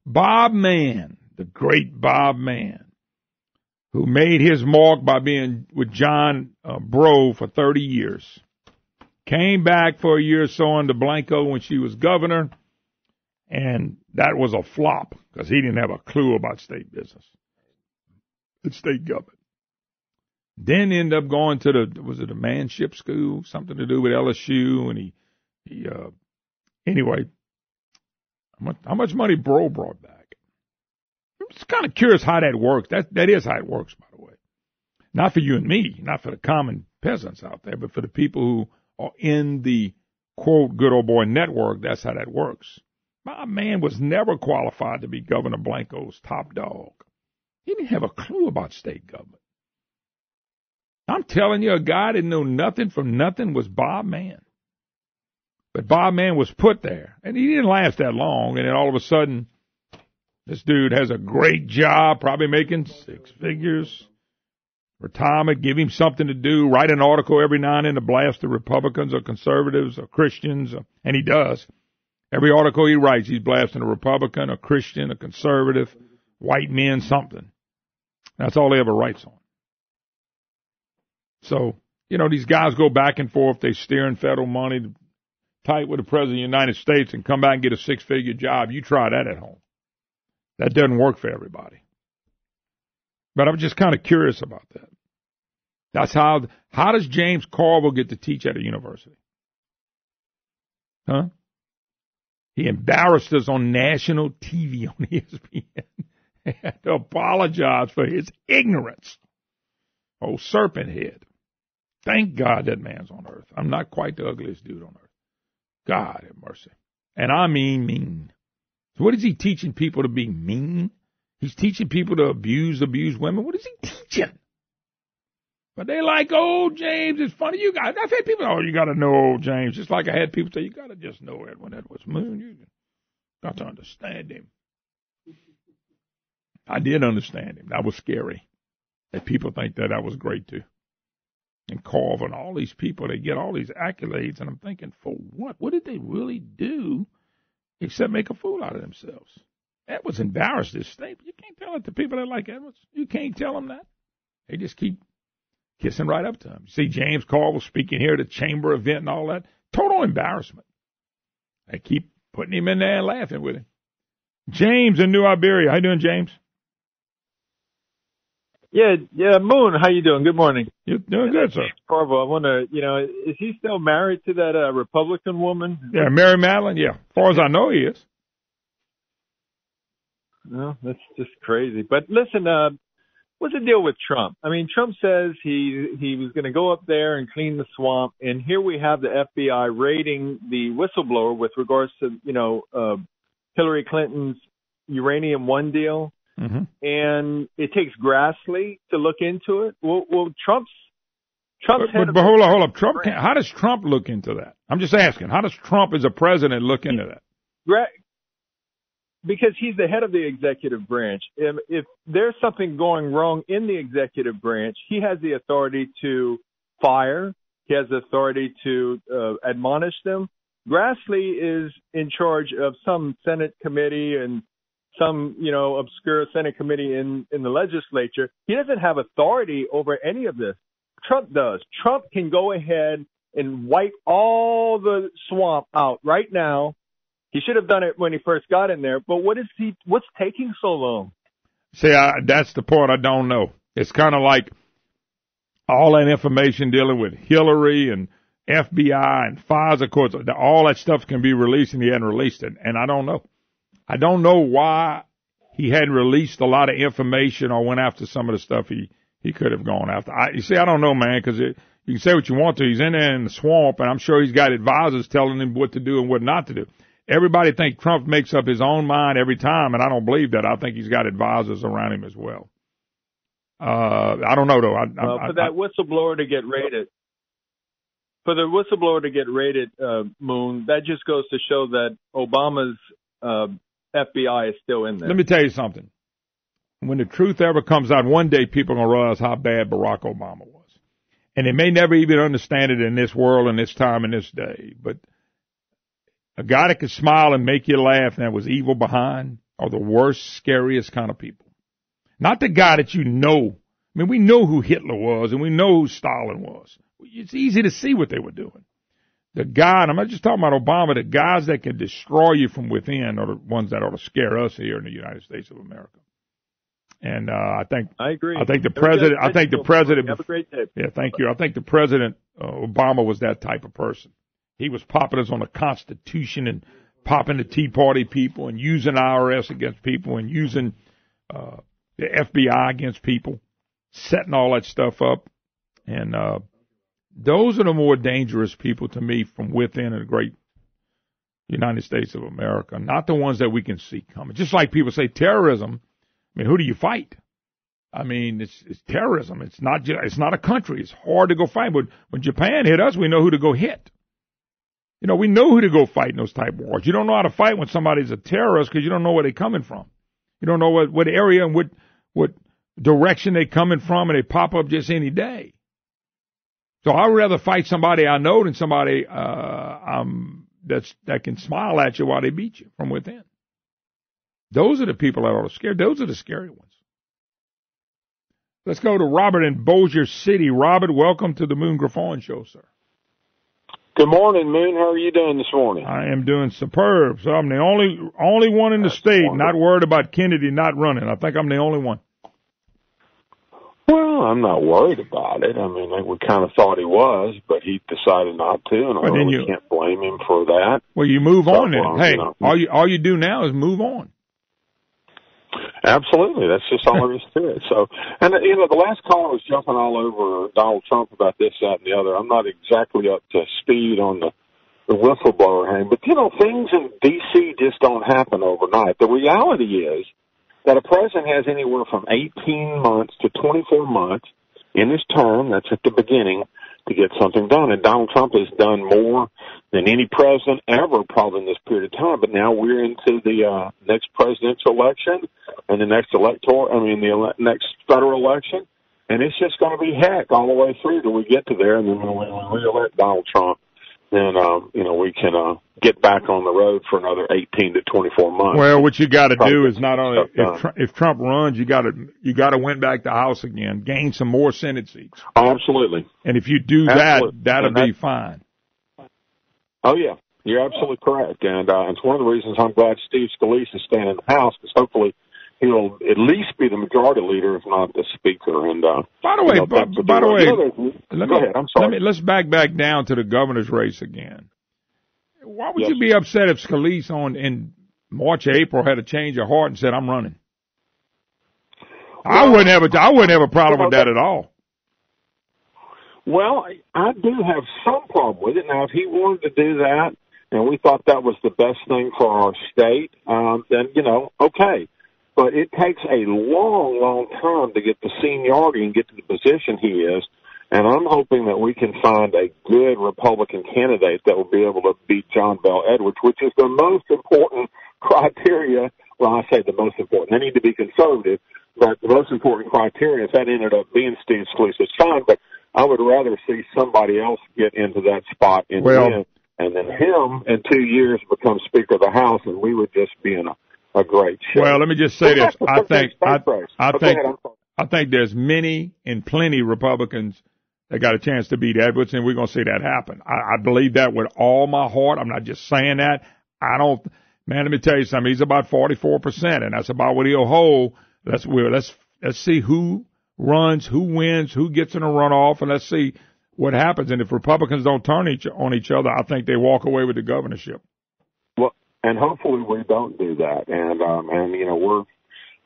Bob Mann, the great Bob Mann, who made his mark by being with John Breaux for 30 years, came back for a year or so under Blanco when she was governor, and that was a flop because he didn't have a clue about state business. The state government. Then ended up going to the manship school, something to do with LSU, and he Anyway, how much money Bro brought back? I'm just kind of curious how that works. That is how it works, by the way. Not for you and me, not for the common peasants out there, but for the people who are in the, quote, good old boy network. That's how that works. My man was never qualified to be Governor Blanco's top dog. He didn't have a clue about state government. I'm telling you, a guy that knew nothing from nothing was Bob Mann. But Bob Mann was put there, and he didn't last that long, and then all of a sudden, this dude has a great job, probably making 6 figures, retirement, give him something to do, write an article every now and then to blast the Republicans or conservatives or Christians, and he does. Every article he writes, he's blasting a Republican, a Christian, a conservative, white men, something. That's all he ever writes on. So, these guys go back and forth. They steering federal money tight with the President of the United States and come back and get a 6-figure job. You try that at home. That doesn't work for everybody. But I'm just kind of curious about that. That's how does James Carville get to teach at a university? Huh? He embarrassed us on national TV on ESPN. He had to apologize for his ignorance. Oh, serpent head. Thank God that man's on earth. I'm not quite the ugliest dude on earth. God have mercy. And I mean mean. So what is he teaching people to be mean? He's teaching people to abuse women. What is he teaching? But they like, oh, James, it's funny. I've had people, you got to know old James. Just like I had people say, you got to just know Edwin Edwards Moon. You got to understand him. I did understand him. That was scary. That people think that was great too. And Carver and all these people, they get all these accolades, and I'm thinking, for what? What did they really do except make a fool out of themselves? Edwards embarrassed this state. You can't tell it to people that like Edwards. You can't tell them that. They just keep kissing right up to him. You see James Carville speaking here at a chamber event and all that. Total embarrassment. They keep putting him in there and laughing with him. James in New Iberia. How you doing, James? Yeah, Moon, how you doing? Good morning. You're doing good, sir. Carville, I wonder, is he still married to that Republican woman? Yeah, Mary Madeline, yeah. As far as I know, he is. No, that's just crazy. But listen, what's the deal with Trump? I mean, Trump says he was going to go up there and clean the swamp, and here we have the FBI raiding the whistleblower with regards to, Hillary Clinton's Uranium One deal. Mm-hmm. And it takes Grassley to look into it. Well, Trump's but hold up. How does Trump look into that? I'm just asking. How does Trump as a president look into that? Because he's the head of the executive branch. If there's something going wrong in the executive branch, he has the authority to fire. He has the authority to admonish them. Grassley is in charge of some Senate committee and some, obscure Senate committee in the legislature. He doesn't have authority over any of this. Trump does. Trump can go ahead and wipe all the swamp out right now. He should have done it when he first got in there. But what's taking so long? See, that's the part I don't know. It's kind of like all that information dealing with Hillary and FBI and FISA courts, all that stuff can be released, and he hadn't released it. And I don't know. I don't know why he hadn't released a lot of information or went after some of the stuff he could have gone after. I don't know, man, because you can say what you want to. He's in there in the swamp, and I'm sure he's got advisors telling him what to do and what not to do. Everybody thinks Trump makes up his own mind every time, and I don't believe that. I think he's got advisors around him as well. I don't know, though. For the whistleblower to get raided, Moon, that just goes to show that Obama's FBI is still in there. Let me tell you something. When the truth ever comes out, one day people are going to realize how bad Barack Obama was. And they may never even understand it in this world and this time and this day. But a guy that could smile and make you laugh and that was evil behind are the worst, scariest kind of people. Not the guy that you know. I mean, we know who Hitler was and we know who Stalin was. It's easy to see what they were doing. The guy, and I'm not just talking about Obama, the guys that can destroy you from within are the ones that ought to scare us here in the United States of America. And I agree. I think the president. Have a great day. Yeah, thank you. I think the president Obama was that type of person. He was popping us on the Constitution and popping the Tea Party people and using IRS against people and using the FBI against people, setting all that stuff up. And those are the more dangerous people to me from within the great United States of America, not the ones that we can see coming. Just like people say terrorism, I mean, who do you fight? I mean, it's terrorism. It's not a country. It's hard to go fight. But when Japan hit us, we know who to go hit. You know, we know who to go fight in those type wars. You don't know how to fight when somebody's a terrorist because you don't know where they're coming from. You don't know what area and what direction they're coming from, and they pop up just any day. So I'd rather fight somebody I know than somebody that can smile at you while they beat you from within. Those are the people that are scared. Those are the scary ones. Let's go to Robert in Bossier City. Robert, welcome to the Moon Griffon Show, sir. Good morning, Moon. How are you doing this morning? I am doing superb. So I'm the only one in the state not worried about Kennedy not running. I think I'm the only one. Well, I'm not worried about it. I mean, we kind of thought he was, but he decided not to, and I really can't blame him for that. Well, you move on then. Hey, all you do now is move on. Absolutely. That's just all there is to it. So, and, the last caller was jumping all over Donald Trump about this, that, and the other. I'm not exactly up to speed on the whistleblower hang, but, things in D.C. just don't happen overnight. The reality is that a president has anywhere from 18 months to 24 months in his term, that's at the beginning, to get something done. And Donald Trump has done more than any president ever probably in this period of time. But now we're into the next presidential election and the next the next federal election. And it's just going to be heck all the way through till we get to there. And then when we re-elect Donald Trump, then, we can get back on the road for another 18 to 24 months. Well, what you got to do is not only if Trump runs, you got to win back the House again, gain some more Senate seats. Oh, absolutely. And if you do that'll be fine. Oh yeah, you're absolutely correct. And it's one of the reasons I'm glad Steve Scalise is staying in the House, because hopefully he'll at least be the majority leader, if not the speaker. And by the way, go ahead. I'm sorry. Let's back down to the governor's race again. Why would you be upset if Scalise in March or April had a change of heart and said, "I'm running"? I wouldn't have a problem with that at all. Well, I do have some problem with it. Now, if he wanted to do that, and we thought that was the best thing for our state, then okay. But it takes a long, long time to get the seniority and get to the position he is. And I'm hoping that we can find a good Republican candidate that will be able to beat John Bel Edwards, which is the most important criteria. Well, I say the most important. They need to be conservative, but the most important criteria, if that ended up being Steve Scalise, it's fine. But I would rather see somebody else get into that spot in the end, and then him in 2 years become Speaker of the House, and we would just be in a great show. Well, let me just say this. I think there's many and plenty Republicans that got a chance to beat Edwards, and we're going to see that happen. I believe that with all my heart. I'm not just saying that. Man, let me tell you something. He's about 44%, and that's about what he'll hold. Let's see who runs, who wins, who gets in a runoff, and let's see what happens. And if Republicans don't turn on each other, I think they walk away with the governorship. Well, and hopefully we don't do that. And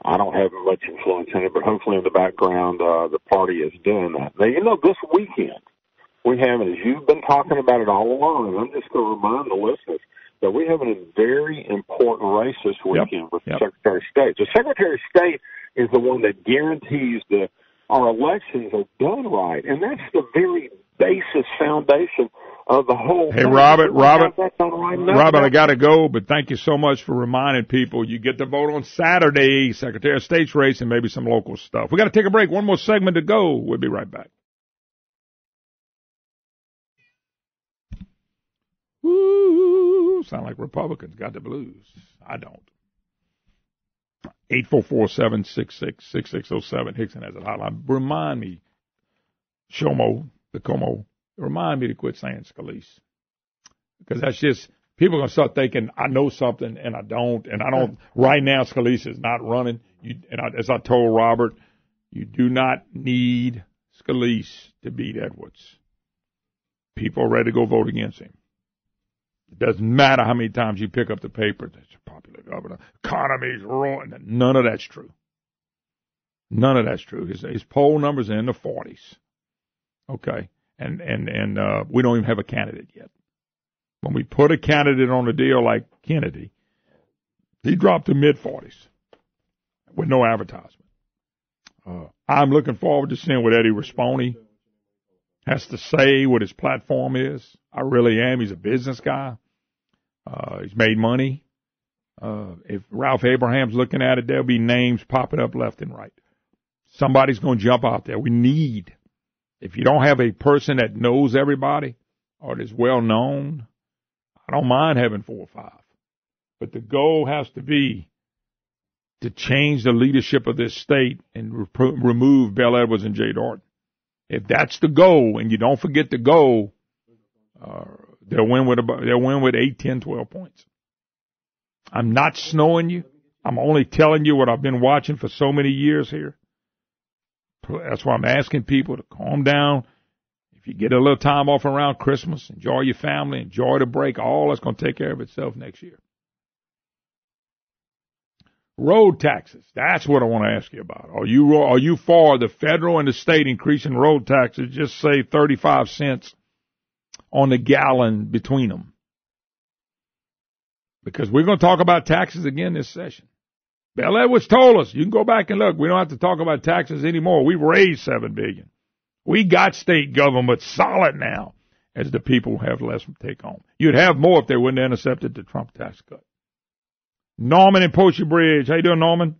I don't have much influence in it, but hopefully in the background, the party is doing that. Now, this weekend we have, as you've been talking about it all along, and I'm just going to remind the listeners that we have a very important race this weekend with the Secretary of State. The Secretary of State is the one that guarantees that our elections are done right, and that's the very basis foundation of the whole thing. Hey, Robert, I got to go, but thank you so much for reminding people. You get to vote on Saturday, Secretary of State's race, and maybe some local stuff. We got to take a break. One more segment to go. We'll be right back. Woo! Sound like Republicans got the blues. I don't. 844-766-6607. Hickson has a hotline. Remind me, Shomo, the Como, remind me to quit saying Scalise. Because that's just, people are going to start thinking, I know something and I don't. And I don't, right now Scalise is not running. As I told Robert, you do not need Scalise to beat Edwards. People are ready to go vote against him. It doesn't matter how many times you pick up the paper. That's a popular governor. Economy's ruined. None of that's true. None of that's true. His poll numbers are in the 40s. Okay. And we don't even have a candidate yet. When we put a candidate on a deal like Kennedy, he dropped to mid-40s with no advertisement. I'm looking forward to seeing what Eddie Rispone has to say, what his platform is. I really am. He's a business guy. He's made money. If Ralph Abraham's looking at it, there'll be names popping up left and right. Somebody's going to jump out there. We need, if you don't have a person that knows everybody or is well known, I don't mind having 4 or 5. But the goal has to be to change the leadership of this state and remove Bell Edwards and Jay Dorton. If that's the goal, and you don't forget the goal, they'll win with 8, 10, 12 points. I'm not snowing you. I'm only telling you what I've been watching for so many years here. That's why I'm asking people to calm down. If you get a little time off around Christmas, enjoy your family, enjoy the break. All that's going to take care of itself next year. Road taxes. That's what I want to ask you about. Are you for the federal and the state increasing road taxes? Just say 35 cents on the gallon between them. Because we're going to talk about taxes again this session. Bell Edwards told us, you can go back and look, we don't have to talk about taxes anymore. We've raised $7 billion. We got state government solid now as the people have less to take home. You'd have more if they wouldn't have intercepted the Trump tax cut. Norman in Poacher Bridge. How you doing, Norman?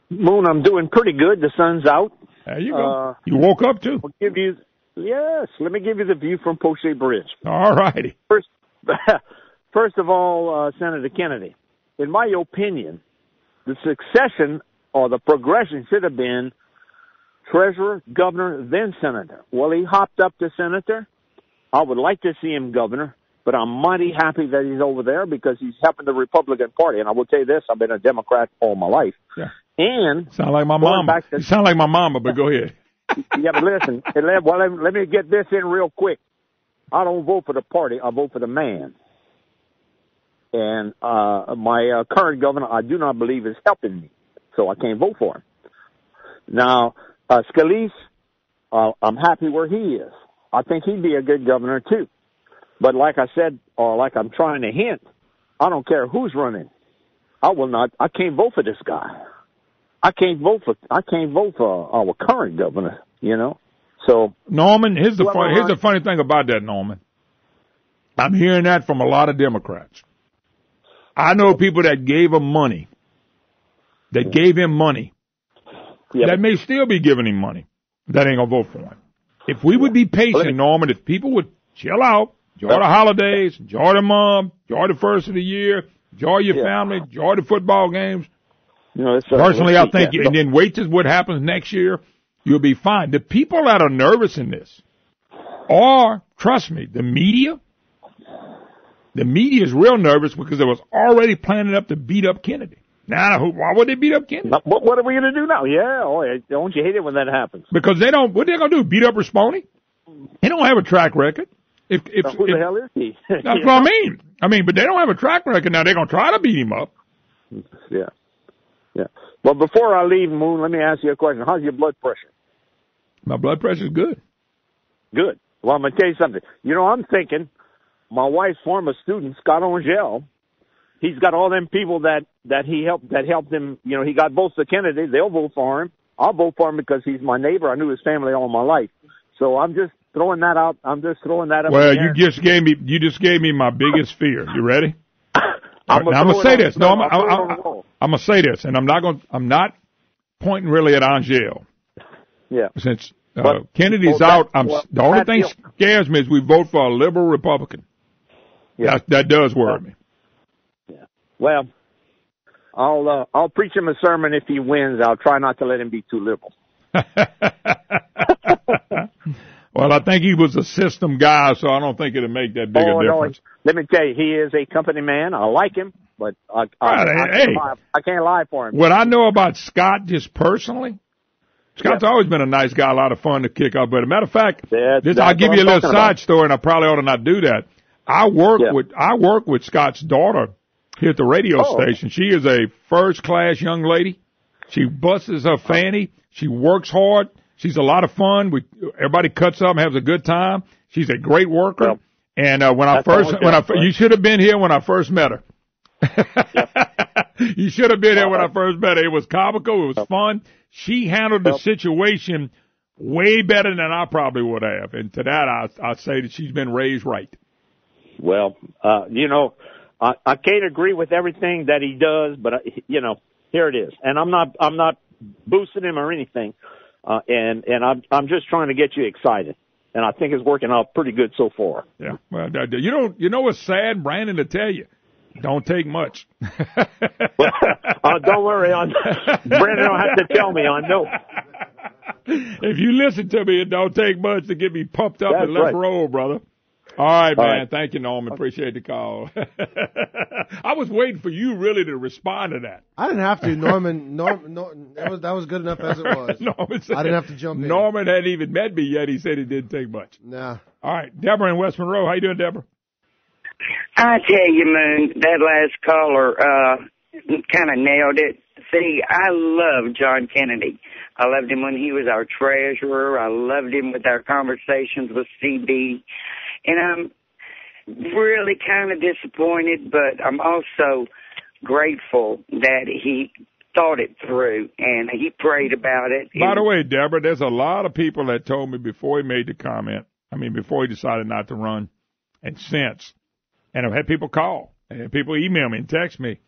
Moon, I'm doing pretty good. The sun's out. There you go. You woke up, too. Let me give you the view from Poacher Bridge. All righty. First of all, Senator Kennedy, in my opinion, the succession or the progression should have been treasurer, governor, then senator. Well, he hopped up to senator. I would like to see him governor, but I'm mighty happy that he's over there because he's helping the Republican Party. And I will tell you this, I've been a Democrat all my life. Yeah. And sound like my mama. You sound like my mama, but go ahead. Yeah, but listen, let me get this in real quick. I don't vote for the party. I vote for the man. And my current governor, I do not believe is helping me, so I can't vote for him. Now, Scalise, I'm happy where he is. I think he'd be a good governor, too. But like I said, or like I'm trying to hint, I don't care who's running. I can't vote for this guy. I can't vote for our current governor, you know. So Norman, here's the funny thing about that, Norman. I'm hearing that from a lot of Democrats. I know people that gave him money, that may still be giving him money, that ain't gonna vote for him. If we would be patient, Norman, if people would chill out, enjoy the holidays, enjoy the mom, enjoy the first of the year, enjoy your family, enjoy the football games. Personally, I think, and then wait till what happens next year, you'll be fine. The people that are nervous in this are, trust me, the media. The media is real nervous because it was already planning up to beat up Kennedy. Now, why would they beat up Kennedy? What are we going to do now? Yeah, don't you hate it when that happens? Because what are they going to do, beat up Rispone? He don't have a track record. Who the hell is he? That's what I mean. But they don't have a track record. Now, they're going to try to beat him up. Yeah. Well, before I leave, Moon, let me ask you a question. How's your blood pressure? My blood pressure is good. Good. Well, I'm going to tell you something. I'm thinking my wife's former student, Scott Angel, he's got all them people that he helped him. He got votes to Kennedy. They'll vote for him. I'll vote for him because he's my neighbor. I knew his family all my life. So I'm just throwing that out. I'm just throwing that up. Well, you just gave me my biggest fear. You ready? I'm gonna say this. No, I'm gonna say this, and I'm not pointing really at Angel. Yeah. Since Kennedy's out, the only thing scares me is we vote for a liberal Republican. Yeah. That does worry me. Yeah. Well, I'll preach him a sermon if he wins. I'll try not to let him be too liberal. Well, I think he was a system guy, so I don't think it'll make that big a difference. No, let me tell you, he is a company man. I like him, but I can't lie for him. What I know about Scott just personally, Scott's always been a nice guy, a lot of fun to kick up with. As a matter of fact, I'll give you a little side story, and I probably ought to not do that. I work with Scott's daughter here at the radio station. She is a first-class young lady. She busts her fanny. She works hard. She's a lot of fun. Everybody cuts up and has a good time. She's a great worker. Well, and you should have been here when I first met her. You should have been here when I first met her. It was comical. It was fun. She handled the situation way better than I probably would have. And to that, I say that she's been raised right. Well, I can't agree with everything that he does, but here it is. And I'm not boosting him or anything. And I'm just trying to get you excited. And I think it's working out pretty good so far. Yeah. Well, you know what's sad, Brandon, to tell you? Don't take much. Don't worry. Brandon don't have to tell me. I know. If you listen to me, it don't take much to get me pumped up in left row, brother. All right, man. Right. Thank you, Norman. Appreciate the call. I was waiting for you really to respond to that. I didn't have to, Norman. That was good enough as it was. I didn't have to jump in. Norman hadn't even met me yet. He said it didn't take much. Nah. All right, Deborah in West Monroe. How you doing, Deborah? I tell you, Moon, that last caller kind of nailed it. See, I love John Kennedy. I loved him when he was our treasurer. I loved him with our conversations with CB. And I'm really kind of disappointed, but I'm also grateful that he thought it through and he prayed about it. By the way, Deborah, there's a lot of people that told me before he made the comment, before he decided not to run, and since. And I've had people call and people email me and text me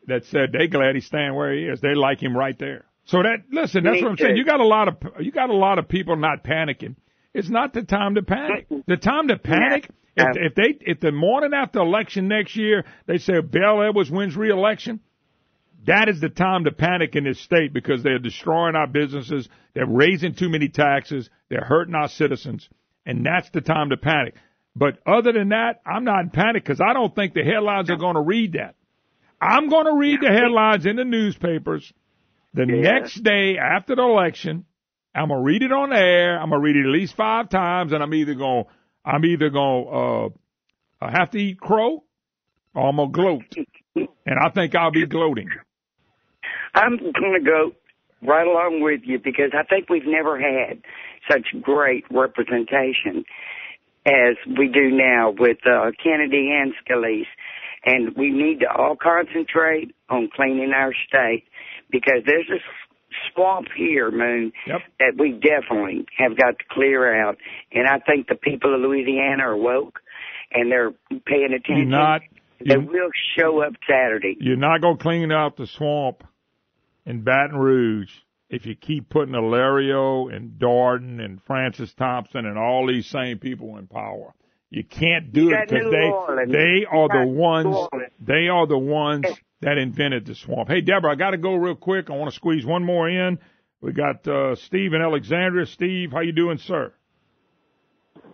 that said they glad he's staying where he is. They like him right there. So that's what I'm saying. You got a lot of people not panicking. It's not the time to panic. The time to panic, if the morning after election next year, they say Bill Edwards wins re-election, that is the time to panic in this state because they're destroying our businesses. They're raising too many taxes. They're hurting our citizens. And that's the time to panic. But other than that, I'm not in panic because I don't think the headlines are going to read that. I'm going to read the headlines in the newspapers the next day after the election. I'm going to read it on the air. I'm going to read it at least 5 times, and I'm either going to have to eat crow or I'm going to gloat. And I think I'll be gloating. I'm going to go right along with you because I think we've never had such great representation as we do now with Kennedy and Scalise. And we need to all concentrate on cleaning our state because there's a swamp here, Moon, that we definitely have got to clear out. And I think the people of Louisiana are woke and they're paying attention. They will show up Saturday. You're not going to clean out the swamp in Baton Rouge if you keep putting Alario and Darden and Francis Thompson and all these same people in power. You can't do it because they are the ones that invented the swamp. Hey, Deborah, I got to go real quick. I want to squeeze one more in. We got Steve in Alexandria. Steve, how you doing, sir?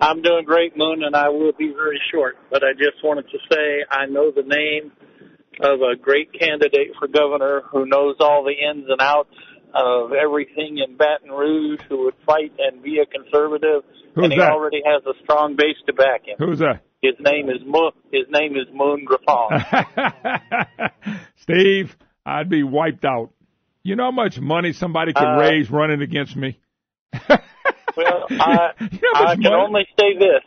I'm doing great, Moon, and I will be very short. But I just wanted to say I know the name of a great candidate for governor who knows all the ins and outs of everything in Baton Rouge, who would fight and be a conservative. He already has a strong base to back him. Who's that? His name is Moon Griffon. Steve, I'd be wiped out. You know how much money somebody could raise running against me? Well, I can only say this.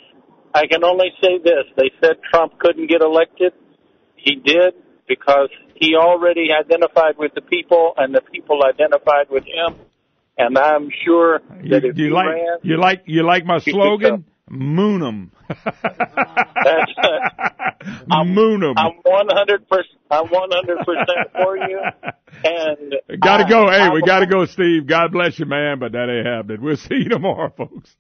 They said Trump couldn't get elected. He did because he already identified with the people, and the people identified with him. And I'm sure that if he ran, you like my slogan, moon 'em. Moon 'em. I'm 100% for you. And gotta go. Hey, we gotta go, Steve. God bless you, man. But that ain't happening. We'll see you tomorrow, folks.